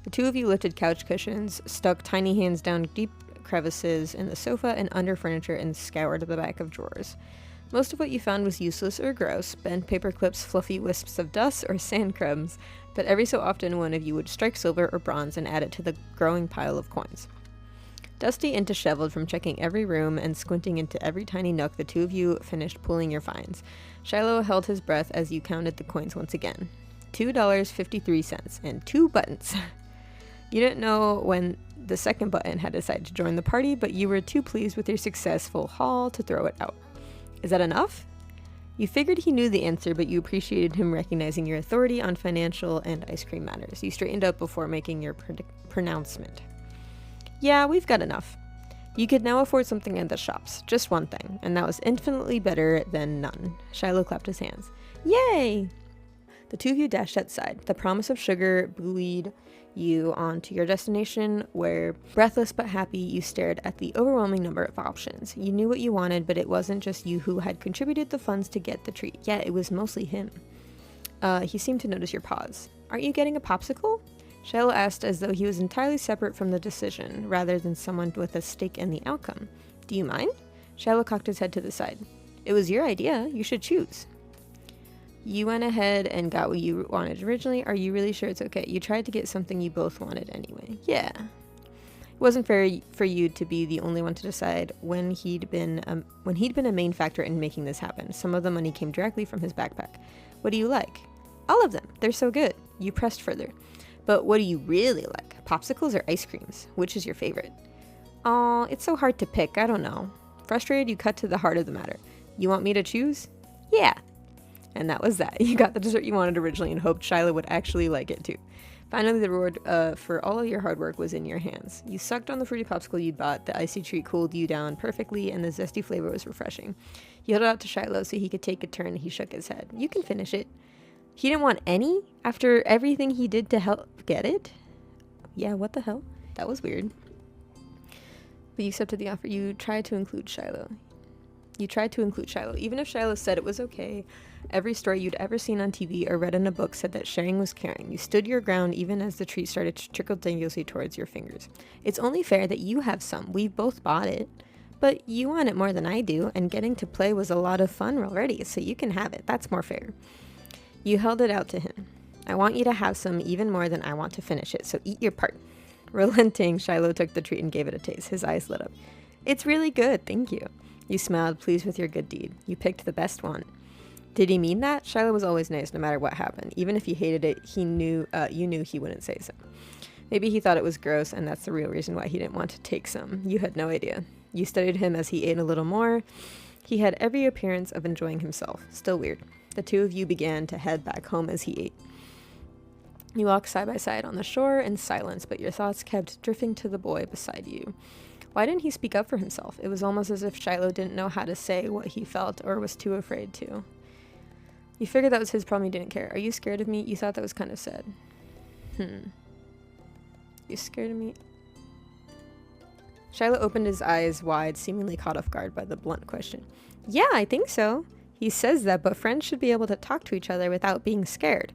S1: The two of you lifted couch cushions, stuck tiny hands down deep crevices in the sofa and under furniture, and scoured the back of drawers. Most of what you found was useless or gross, bent paper clips, fluffy wisps of dust, or sand crumbs, but every so often one of you would strike silver or bronze and add it to the growing pile of coins. Dusty and disheveled from checking every room and squinting into every tiny nook, the two of you finished pulling your finds. Shiloh held his breath as you counted the coins once again. $2.53 and 2 buttons. You didn't know when the second button had decided to join the party, but you were too pleased with your successful haul to throw it out. Is that enough? You figured he knew the answer, but you appreciated him recognizing your authority on financial and ice cream matters. You straightened up before making your pronouncement. Yeah, we've got enough. You could now afford something in the shops, just one thing, and that was infinitely better than none. Shiloh clapped his hands. Yay! The two of you dashed outside. The promise of sugar buoyed you on to your destination, where, breathless but happy, you stared at the overwhelming number of options. You knew what you wanted, but it wasn't just you who had contributed the funds to get the treat. Yeah, it was mostly him. He seemed to notice your pause. Aren't you getting a popsicle? Shiloh asked, as though he was entirely separate from the decision, rather than someone with a stake in the outcome. Do you mind? Shiloh cocked his head to the side. It was your idea. You should choose. You went ahead and got what you wanted originally. Are you really sure it's okay? You tried to get something you both wanted anyway. Yeah. It wasn't fair for you to be the only one to decide when he'd been a main factor in making this happen. Some of the money came directly from his backpack. What do you like? All of them. They're so good. You pressed further. But what do you really like? Popsicles or ice creams? Which is your favorite? Aw, it's so hard to pick. I don't know. Frustrated, you cut to the heart of the matter. You want me to choose? Yeah. And that was that. You got the dessert you wanted originally and hoped Shiloh would actually like it too. Finally, the reward for all of your hard work was in your hands. You sucked on the fruity popsicle you'd bought, the icy treat cooled you down perfectly, and the zesty flavor was refreshing. You held it out to Shiloh so he could take a turn. He shook his head. You can finish it. He didn't want any after everything he did to help get it? Yeah, what the hell? That was weird. But you accepted the offer. You tried to include Shiloh. Even if Shiloh said it was okay, every story you'd ever seen on TV or read in a book said that sharing was caring. You stood your ground even as the treat started to trickle dangerously towards your fingers. It's only fair that you have some. We both bought it. But you want it more than I do, and getting to play was a lot of fun already, so you can have it. That's more fair. You held it out to him. I want you to have some even more than I want to finish it, so eat your part. Relenting, Shiloh took the treat and gave it a taste. His eyes lit up. It's really good, thank you. You smiled, pleased with your good deed. You picked the best one. Did he mean that? Shiloh was always nice no matter what happened. Even if he hated it, you knew he wouldn't say so. Maybe he thought it was gross, and that's the real reason why he didn't want to take some. You had no idea. You studied him as he ate a little more. He had every appearance of enjoying himself. Still weird. The two of you began to head back home as he ate. You walked side by side on the shore in silence, but your thoughts kept drifting to the boy beside you. Why didn't he speak up for himself? It was almost as if Shiloh didn't know how to say what he felt or was too afraid to. You figured that was his problem, you didn't care. Are you scared of me? You thought that was kind of sad. You scared of me? Shiloh opened his eyes wide, seemingly caught off guard by the blunt question. Yeah, I think so. He says that, but friends should be able to talk to each other without being scared.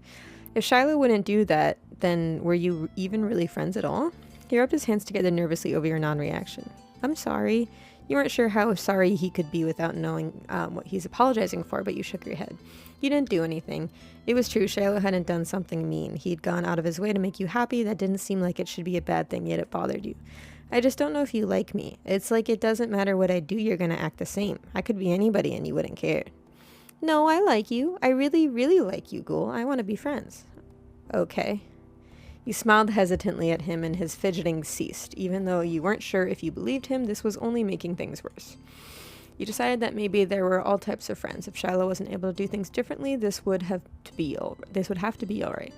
S1: If Shiloh wouldn't do that, then were you even really friends at all? He rubbed his hands together nervously over your non-reaction. I'm sorry. You weren't sure how sorry he could be without knowing what he's apologizing for, but you shook your head. You didn't do anything. It was true, Shiloh hadn't done something mean. He'd gone out of his way to make you happy. That didn't seem like it should be a bad thing, yet it bothered you. I just don't know if you like me. It's like it doesn't matter what I do, you're gonna act the same. I could be anybody and you wouldn't care. No, I like you. I really, really like you, Ghoul. I want to be friends. Okay. You smiled hesitantly at him and his fidgeting ceased. Even though you weren't sure if you believed him, this was only making things worse. You decided that maybe there were all types of friends. If Shiloh wasn't able to do things differently, this would have to be all right.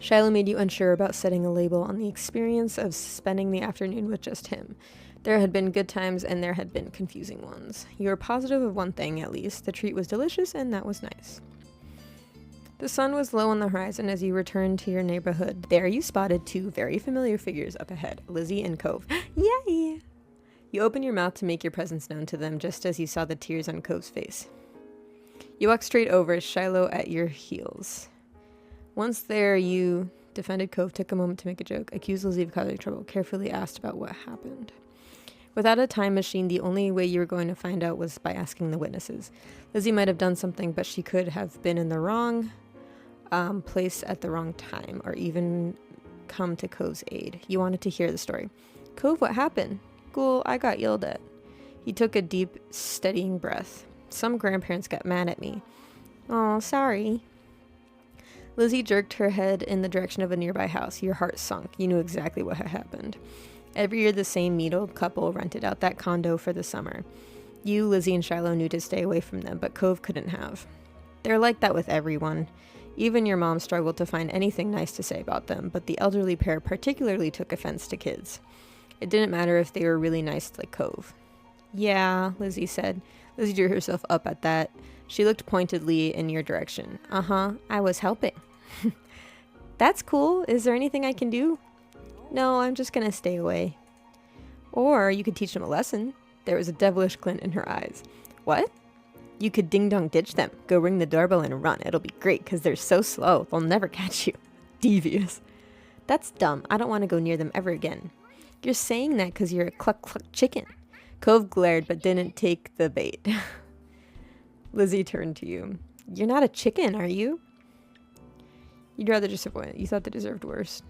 S1: Shiloh made you unsure about setting a label on the experience of spending the afternoon with just him. There had been good times and there had been confusing ones. You were positive of one thing, at least. The treat was delicious and that was nice. The sun was low on the horizon as you returned to your neighborhood. There you spotted two very familiar figures up ahead, Lizzie and Cove. Yay! You opened your mouth to make your presence known to them just as you saw the tears on Cove's face. You walked straight over, Shiloh at your heels. Once there, you defended Cove, took a moment to make a joke, accused Lizzie of causing trouble, carefully asked about what happened. Without a time machine, the only way you were going to find out was by asking the witnesses. Lizzie might have done something, but she could have been in the wrong place at the wrong time, or even come to Cove's aid. You wanted to hear the story. Cove, what happened? Ghoul, I got yelled at. He took a deep, steadying breath. Some grandparents got mad at me. Oh, sorry. Lizzie jerked her head in the direction of a nearby house. Your heart sunk. You knew exactly what had happened. Every year the same meat-old couple rented out that condo for the summer. You, Lizzie, and Shiloh knew to stay away from them, but Cove couldn't have. They're like that with everyone. Even your mom struggled to find anything nice to say about them, but the elderly pair particularly took offense to kids. It didn't matter if they were really nice like Cove. Yeah, Lizzie said. Lizzie drew herself up at that. She looked pointedly in your direction. Uh-huh, I was helping. That's cool. Is there anything I can do? No, I'm just gonna stay away. Or you could teach them a lesson. There was a devilish glint in her eyes. What? You could ding-dong ditch them. Go ring the doorbell and run. It'll be great, because they're so slow. They'll never catch you. Devious. That's dumb. I don't want to go near them ever again. You're saying that because you're a cluck-cluck chicken. Cove glared, but didn't take the bait. Lizzie turned to you. You're not a chicken, are you? You'd rather disappoint. You thought they deserved worse.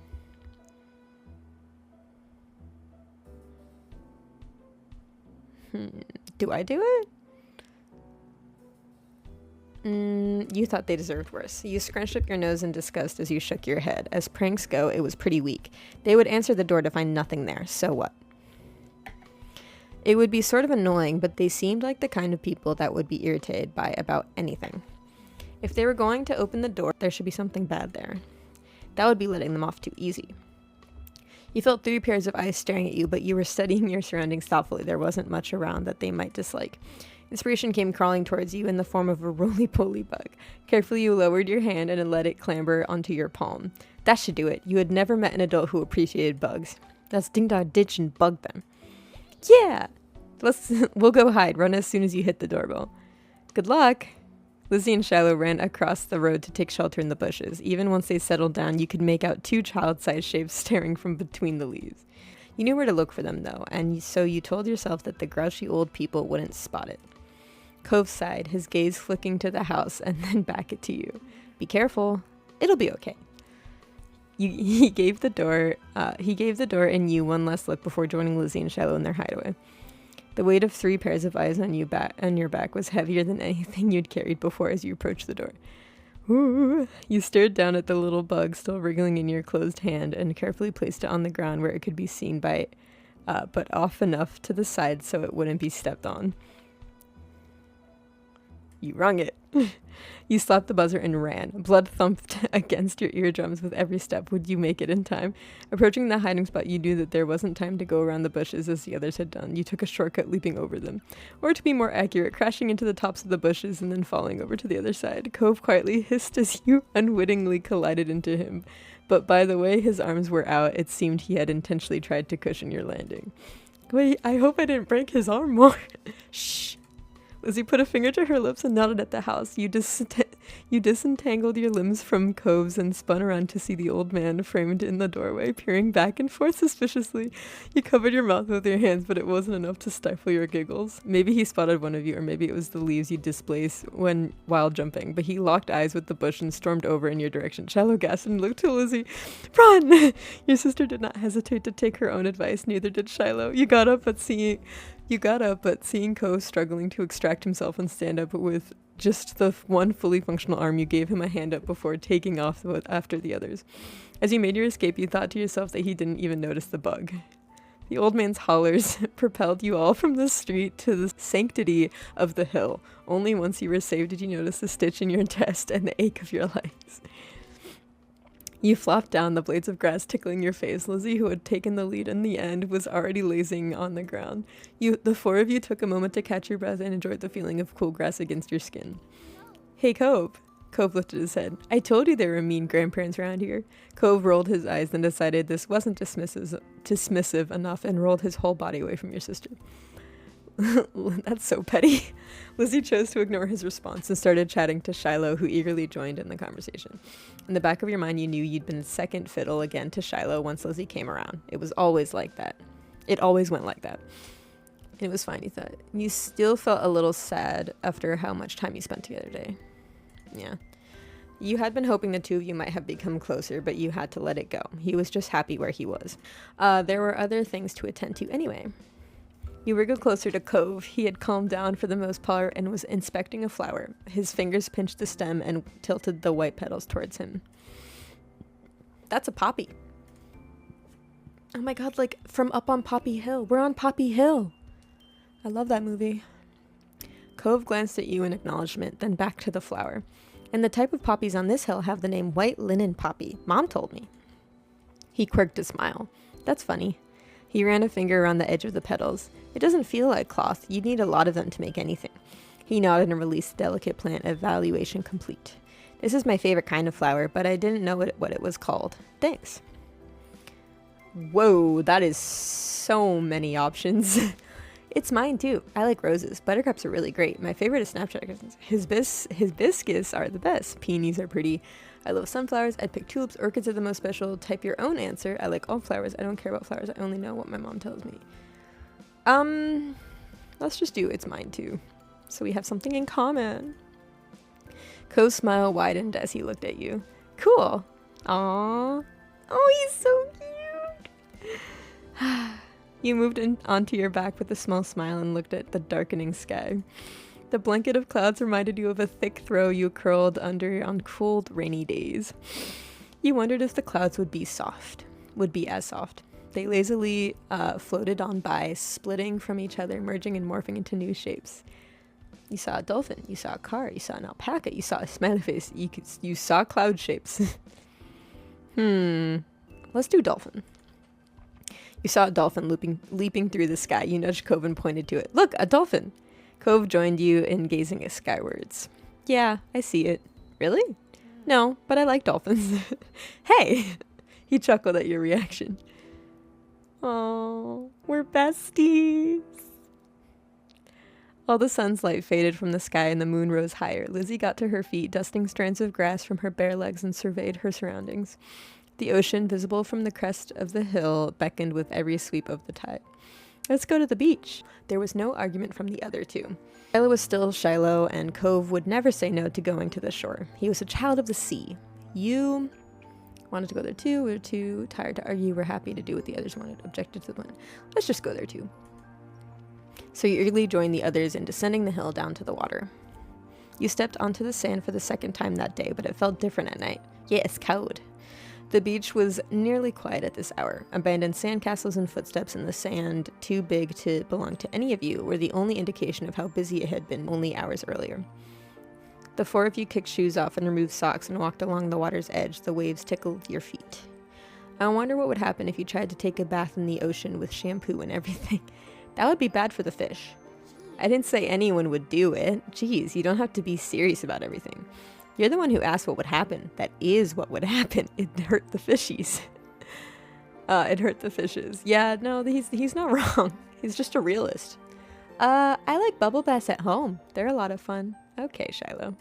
S1: Do I do it? You thought they deserved worse. You scrunched up your nose in disgust as you shook your head. As pranks go, it was pretty weak. They would answer the door to find nothing there. So what? It would be sort of annoying, but they seemed like the kind of people that would be irritated by about anything. If they were going to open the door, there should be something bad there. That would be letting them off too easy. You felt 3 pairs of eyes staring at you, but you were studying your surroundings thoughtfully. There wasn't much around that they might dislike. Inspiration came crawling towards you in the form of a roly-poly bug. Carefully, you lowered your hand and let it clamber onto your palm. That should do it. You had never met an adult who appreciated bugs. Let's ding-dong ditch and bug them. Yeah! We'll go hide. Run as soon as you hit the doorbell. Good luck! Lizzie and Shiloh ran across the road to take shelter in the bushes. Even once they settled down, you could make out 2 child-sized shapes staring from between the leaves. You knew where to look for them, though, and so you told yourself that the grouchy old people wouldn't spot it. Cove sighed, his gaze flicking to the house and then back it to you. Be careful. It'll be okay. He gave the door and you one last look before joining Lizzie and Shiloh in their hideaway. The weight of 3 pairs of eyes on your back was heavier than anything you'd carried before as you approached the door. Ooh. You stared down at the little bug still wriggling in your closed hand and carefully placed it on the ground where it could be seen but off enough to the side so it wouldn't be stepped on. You rung it. You slapped the buzzer and ran. Blood thumped against your eardrums with every step. Would you make it in time? Approaching the hiding spot, you knew that there wasn't time to go around the bushes as the others had done. You took a shortcut, leaping over them. Or to be more accurate, crashing into the tops of the bushes and then falling over to the other side. Cove quietly hissed as you unwittingly collided into him. But by the way his arms were out, it seemed he had intentionally tried to cushion your landing. Wait, I hope I didn't break his arm more. Shh. Lizzie put a finger to her lips and nodded at the house. You disentangled your limbs from Cove's and spun around to see the old man framed in the doorway, peering back and forth suspiciously. You covered your mouth with your hands, but it wasn't enough to stifle your giggles. Maybe he spotted one of you, or maybe it was the leaves you displaced while jumping, but he locked eyes with the bush and stormed over in your direction. Shiloh gasped and looked to Lizzie. Run! Your sister did not hesitate to take her own advice, neither did Shiloh. You got up, but seeing Cove struggling to extract himself and stand up with just the one fully functional arm, you gave him a hand up before taking off after the others. As you made your escape, you thought to yourself that he didn't even notice the bug. The old man's hollers propelled you all from the street to the sanctity of the hill. Only once you were saved did you notice the stitch in your chest and the ache of your legs. You flopped down, the blades of grass tickling your face. Lizzie, who had taken the lead in the end, was already lazing on the ground. The four of you took a moment to catch your breath and enjoyed the feeling of cool grass against your skin. Hey, Cove. Cove lifted his head. I told you there were mean grandparents around here. Cove rolled his eyes, then decided this wasn't dismissive enough and rolled his whole body away from your sister. That's so petty. Lizzie chose to ignore his response and started chatting to Shiloh, who eagerly joined in the conversation. In the back of your mind, you knew you'd been second fiddle again to Shiloh once Lizzie came around. It was always like that. It always went like that. And it was fine, you thought. You still felt a little sad after how much time you spent together today. Yeah. You had been hoping the two of you might have become closer, but you had to let it go. He was just happy where he was. There were other things to attend to anyway. You wriggled closer to Cove. He had calmed down for the most part and was inspecting a flower. His fingers pinched the stem and tilted the white petals towards him. That's a poppy. Oh my god, like from Up on Poppy Hill. We're on Poppy Hill. I love that movie. Cove glanced at you in acknowledgement, then back to the flower. And the type of poppies on this hill have the name white linen poppy. Mom told me. He quirked a smile. That's funny. He ran a finger around the edge of the petals. It doesn't feel like cloth. You'd need a lot of them to make anything. He nodded and released the delicate plant. Evaluation complete. This is my favorite kind of flower, but I didn't know what it was called. Thanks. Whoa, that is so many options. It's mine too. I like roses. Buttercups are really great. My favorite is Snapchat. Hibiscus are the best. Peonies are pretty. I love sunflowers. I'd pick tulips. Orchids are the most special. Type your own answer. I like all flowers. I don't care about flowers. I only know what my mom tells me. Let's just do it's mine too. So we have something in common. Cove's smile widened as he looked at you. Cool. Aww. Oh, he's so cute. You moved onto your back with a small smile and looked at the darkening sky. The blanket of clouds reminded you of a thick throw you curled under on cold, rainy days. You wondered if the clouds would be as soft. They lazily floated on by, splitting from each other, merging and morphing into new shapes. You saw a dolphin, you saw a car, you saw an alpaca, you saw a smiley face, you saw cloud shapes. Let's do dolphin. You saw a dolphin leaping through the sky. You nudged Cove and pointed to it. Look, a dolphin! Cove joined you in gazing skywards. Yeah, I see it. Really? No, but I like dolphins. Hey! He chuckled at your reaction. Oh, we're besties. All the sun's light faded from the sky and the moon rose higher. Lizzie got to her feet, dusting strands of grass from her bare legs, and surveyed her surroundings. The ocean, visible from the crest of the hill, beckoned with every sweep of the tide. Let's go to the beach. There was no argument from the other two. Shiloh was still Shiloh, and Cove would never say no to going to the shore. He was a child of the sea. You wanted to go there too. We were too tired to argue. We're happy to do what the others wanted. Objected to the plan. Let's just go there too. So you eagerly joined the others in descending the hill down to the water. You stepped onto the sand for the second time that day, but it felt different at night. Yes, cold. The beach was nearly quiet at this hour. Abandoned sandcastles and footsteps in the sand, too big to belong to any of you, were the only indication of how busy it had been only hours earlier. The four of you kicked shoes off and removed socks and walked along the water's edge. The waves tickled your feet. I wonder what would happen if you tried to take a bath in the ocean with shampoo and everything. That would be bad for the fish. I didn't say anyone would do it. Jeez, you don't have to be serious about everything. You're the one who asked what would happen. That is what would happen. It hurt the fishies. It hurt the fishes. Yeah, no, he's not wrong. He's just a realist. I like bubble baths at home. They're a lot of fun. Okay, Shiloh.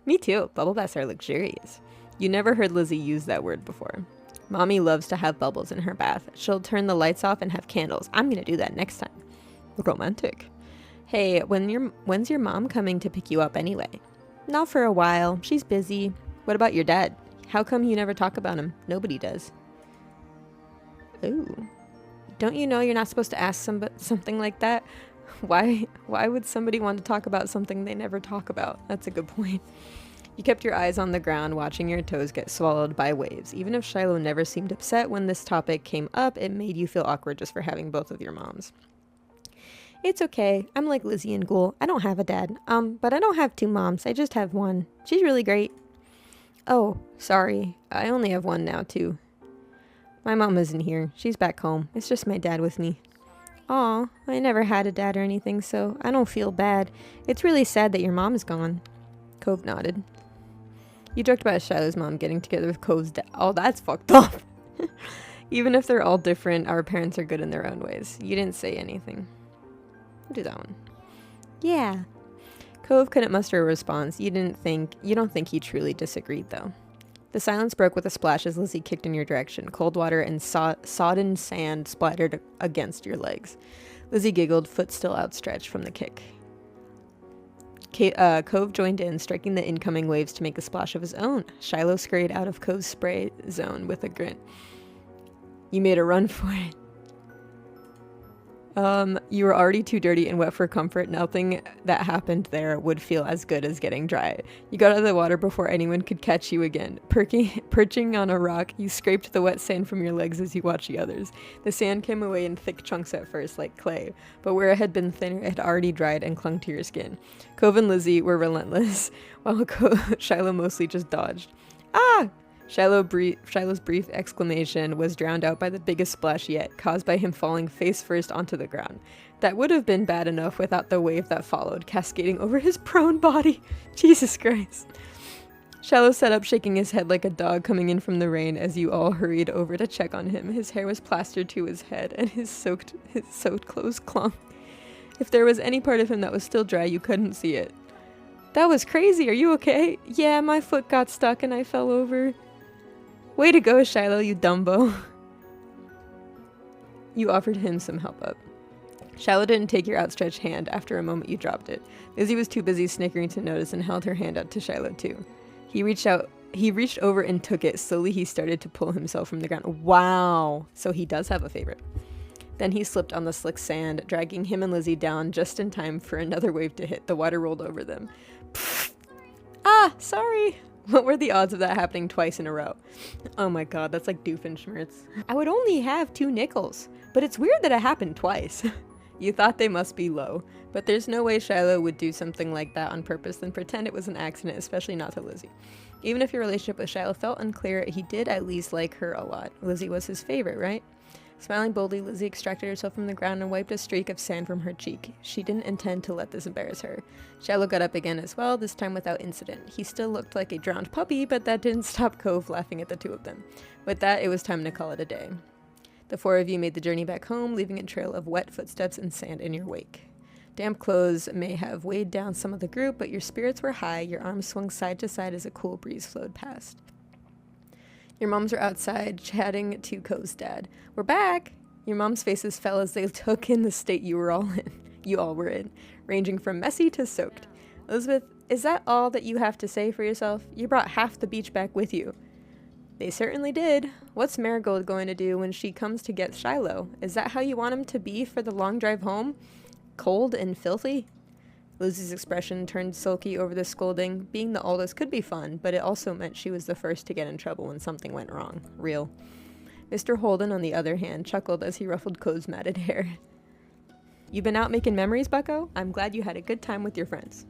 S1: Me too. Bubble baths are luxurious. You never heard Lizzie use that word before. Mommy loves to have bubbles in her bath. She'll turn the lights off and have candles. I'm gonna do that next time. Romantic. Hey, when's your mom coming to pick you up anyway? Not for a while. She's busy. What about your dad? How come you never talk about him? Nobody does. Ooh. Don't you know you're not supposed to ask something like that? Why would somebody want to talk about something they never talk about? That's a good point. You kept your eyes on the ground, watching your toes get swallowed by waves. Even if Shiloh never seemed upset when this topic came up, it made you feel awkward just for having both of your moms. It's okay. I'm like Lizzie and Ghoul. I don't have a dad. But I don't have two moms. I just have one. She's really great. Oh, sorry. I only have one now, too. My mom isn't here. She's back home. It's just my dad with me. Aw, I never had a dad or anything, so I don't feel bad. It's really sad that your mom is gone. Cove nodded. You joked about Shiloh's mom getting together with Cove's dad. Oh, that's fucked up. Even if they're all different, our parents are good in their own ways. You didn't say anything. I'll do that one. Yeah. Cove couldn't muster a response. You don't think he truly disagreed, though. The silence broke with a splash as Lizzie kicked in your direction. Cold water and sodden sand splattered against your legs. Lizzie giggled, foot still outstretched from the kick. Cove joined in, striking the incoming waves to make a splash of his own. Shiloh scurried out of Cove's spray zone with a grin. You made a run for it. You were already too dirty and wet for comfort. Nothing that happened there would feel as good as getting dry. You got out of the water before anyone could catch you again. Perching on a rock, you scraped the wet sand from your legs as you watched the others. The sand came away in thick chunks at first, like clay, but where it had been thinner, it had already dried and clung to your skin. Cove and Lizzie were relentless, while Shiloh mostly just dodged. Ah! Shiloh's brief exclamation was drowned out by the biggest splash yet, caused by him falling face first onto the ground. That would have been bad enough without the wave that followed, cascading over his prone body. Jesus Christ. Shiloh sat up, shaking his head like a dog coming in from the rain as you all hurried over to check on him. His hair was plastered to his head, and his soaked clothes clung. If there was any part of him that was still dry, you couldn't see it. That was crazy. Are you okay? Yeah, my foot got stuck and I fell over. Way to go, Shiloh, you Dumbo. You offered him some help up. Shiloh didn't take your outstretched hand. After a moment, you dropped it. Lizzie was too busy snickering to notice and held her hand out to Shiloh, too. He reached over and took it. Slowly, he started to pull himself from the ground. Wow! So he does have a favorite. Then he slipped on the slick sand, dragging him and Lizzie down just in time for another wave to hit. The water rolled over them. Pfft. Ah, sorry! What were the odds of that happening twice in a row? Oh my god, that's like Doofenshmirtz. I would only have 2 nickels, but it's weird that it happened twice. You thought they must be low, but there's no way Shiloh would do something like that on purpose and pretend it was an accident, especially not to Lizzie. Even if your relationship with Shiloh felt unclear, he did at least like her a lot. Lizzie was his favorite, right? Smiling boldly, Lizzie extracted herself from the ground and wiped a streak of sand from her cheek. She didn't intend to let this embarrass her. Shiloh got up again as well, this time without incident. He still looked like a drowned puppy, but that didn't stop Cove laughing at the two of them. With that, it was time to call it a day. The 4 of you made the journey back home, leaving a trail of wet footsteps and sand in your wake. Damp clothes may have weighed down some of the group, but your spirits were high. Your arms swung side to side as a cool breeze flowed past. Your moms were outside, chatting to Cove's dad. We're back! Your mom's faces fell as they took in the state you all were in, ranging from messy to soaked. Elizabeth, is that all that you have to say for yourself? You brought half the beach back with you. They certainly did. What's Marigold going to do when she comes to get Shiloh? Is that how you want him to be for the long drive home? Cold and filthy? Lizzie's expression turned sulky over the scolding. Being the oldest could be fun, but it also meant she was the first to get in trouble when something went wrong. Real. Mr. Holden, on the other hand, chuckled as he ruffled Cove's matted hair. You been out making memories, bucko? I'm glad you had a good time with your friends.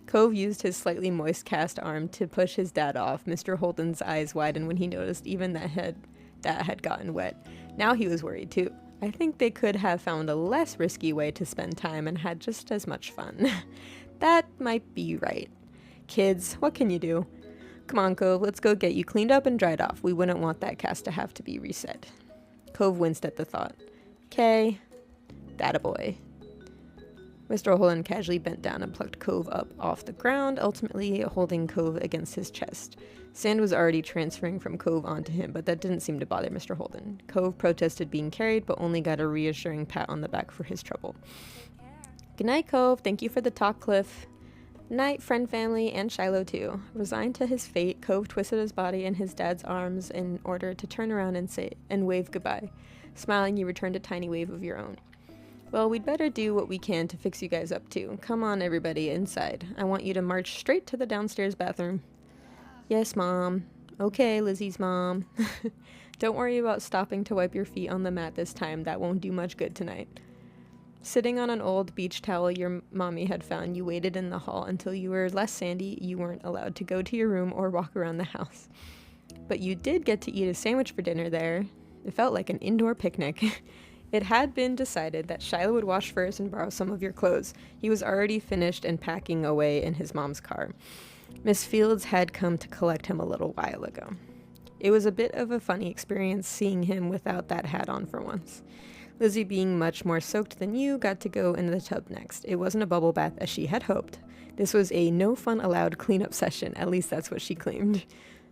S1: Cove used his slightly moist cast arm to push his dad off. Mr. Holden's eyes widened when he noticed even that had gotten wet. Now he was worried too. I think they could have found a less risky way to spend time and had just as much fun. That might be right. Kids, what can you do? Come on, Cove, let's go get you cleaned up and dried off. We wouldn't want that cast to have to be reset. Cove winced at the thought. "'Kay. That a boy." Mr. Holden casually bent down and plucked Cove up off the ground, ultimately holding Cove against his chest. Sand was already transferring from Cove onto him, but that didn't seem to bother Mr. Holden. Cove protested being carried, but only got a reassuring pat on the back for his trouble. "Good night, Cove. Thank you for the talk, Cliff." "Night, friend, family, and Shiloh, too." Resigned to his fate, Cove twisted his body in his dad's arms in order to turn around and wave goodbye. Smiling, you returned a tiny wave of your own. "Well, we'd better do what we can to fix you guys up, too. Come on, everybody, inside. I want you to march straight to the downstairs bathroom." "Yes, Mom." "Okay, Lizzie's mom." "Don't worry about stopping to wipe your feet on the mat this time. That won't do much good tonight." Sitting on an old beach towel your mommy had found, you waited in the hall until you were less sandy. You weren't allowed to go to your room or walk around the house. But you did get to eat a sandwich for dinner there. It felt like an indoor picnic. It had been decided that Shiloh would wash first and borrow some of your clothes. He was already finished and packing away in his mom's car. Miss Fields had come to collect him a little while ago. It was a bit of a funny experience seeing him without that hat on for once. Lizzie, being much more soaked than you, got to go into the tub next. It wasn't a bubble bath as she had hoped. This was a no fun allowed cleanup session, at least that's what she claimed.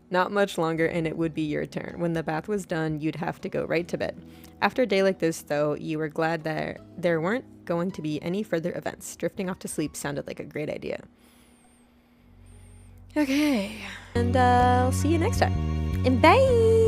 S1: Not much longer and it would be your turn. When the bath was done, you'd have to go right to bed. After a day like this, though, you were glad that there weren't going to be any further events. Drifting off to sleep sounded like a great idea. Okay, and I'll see you next time. And bye!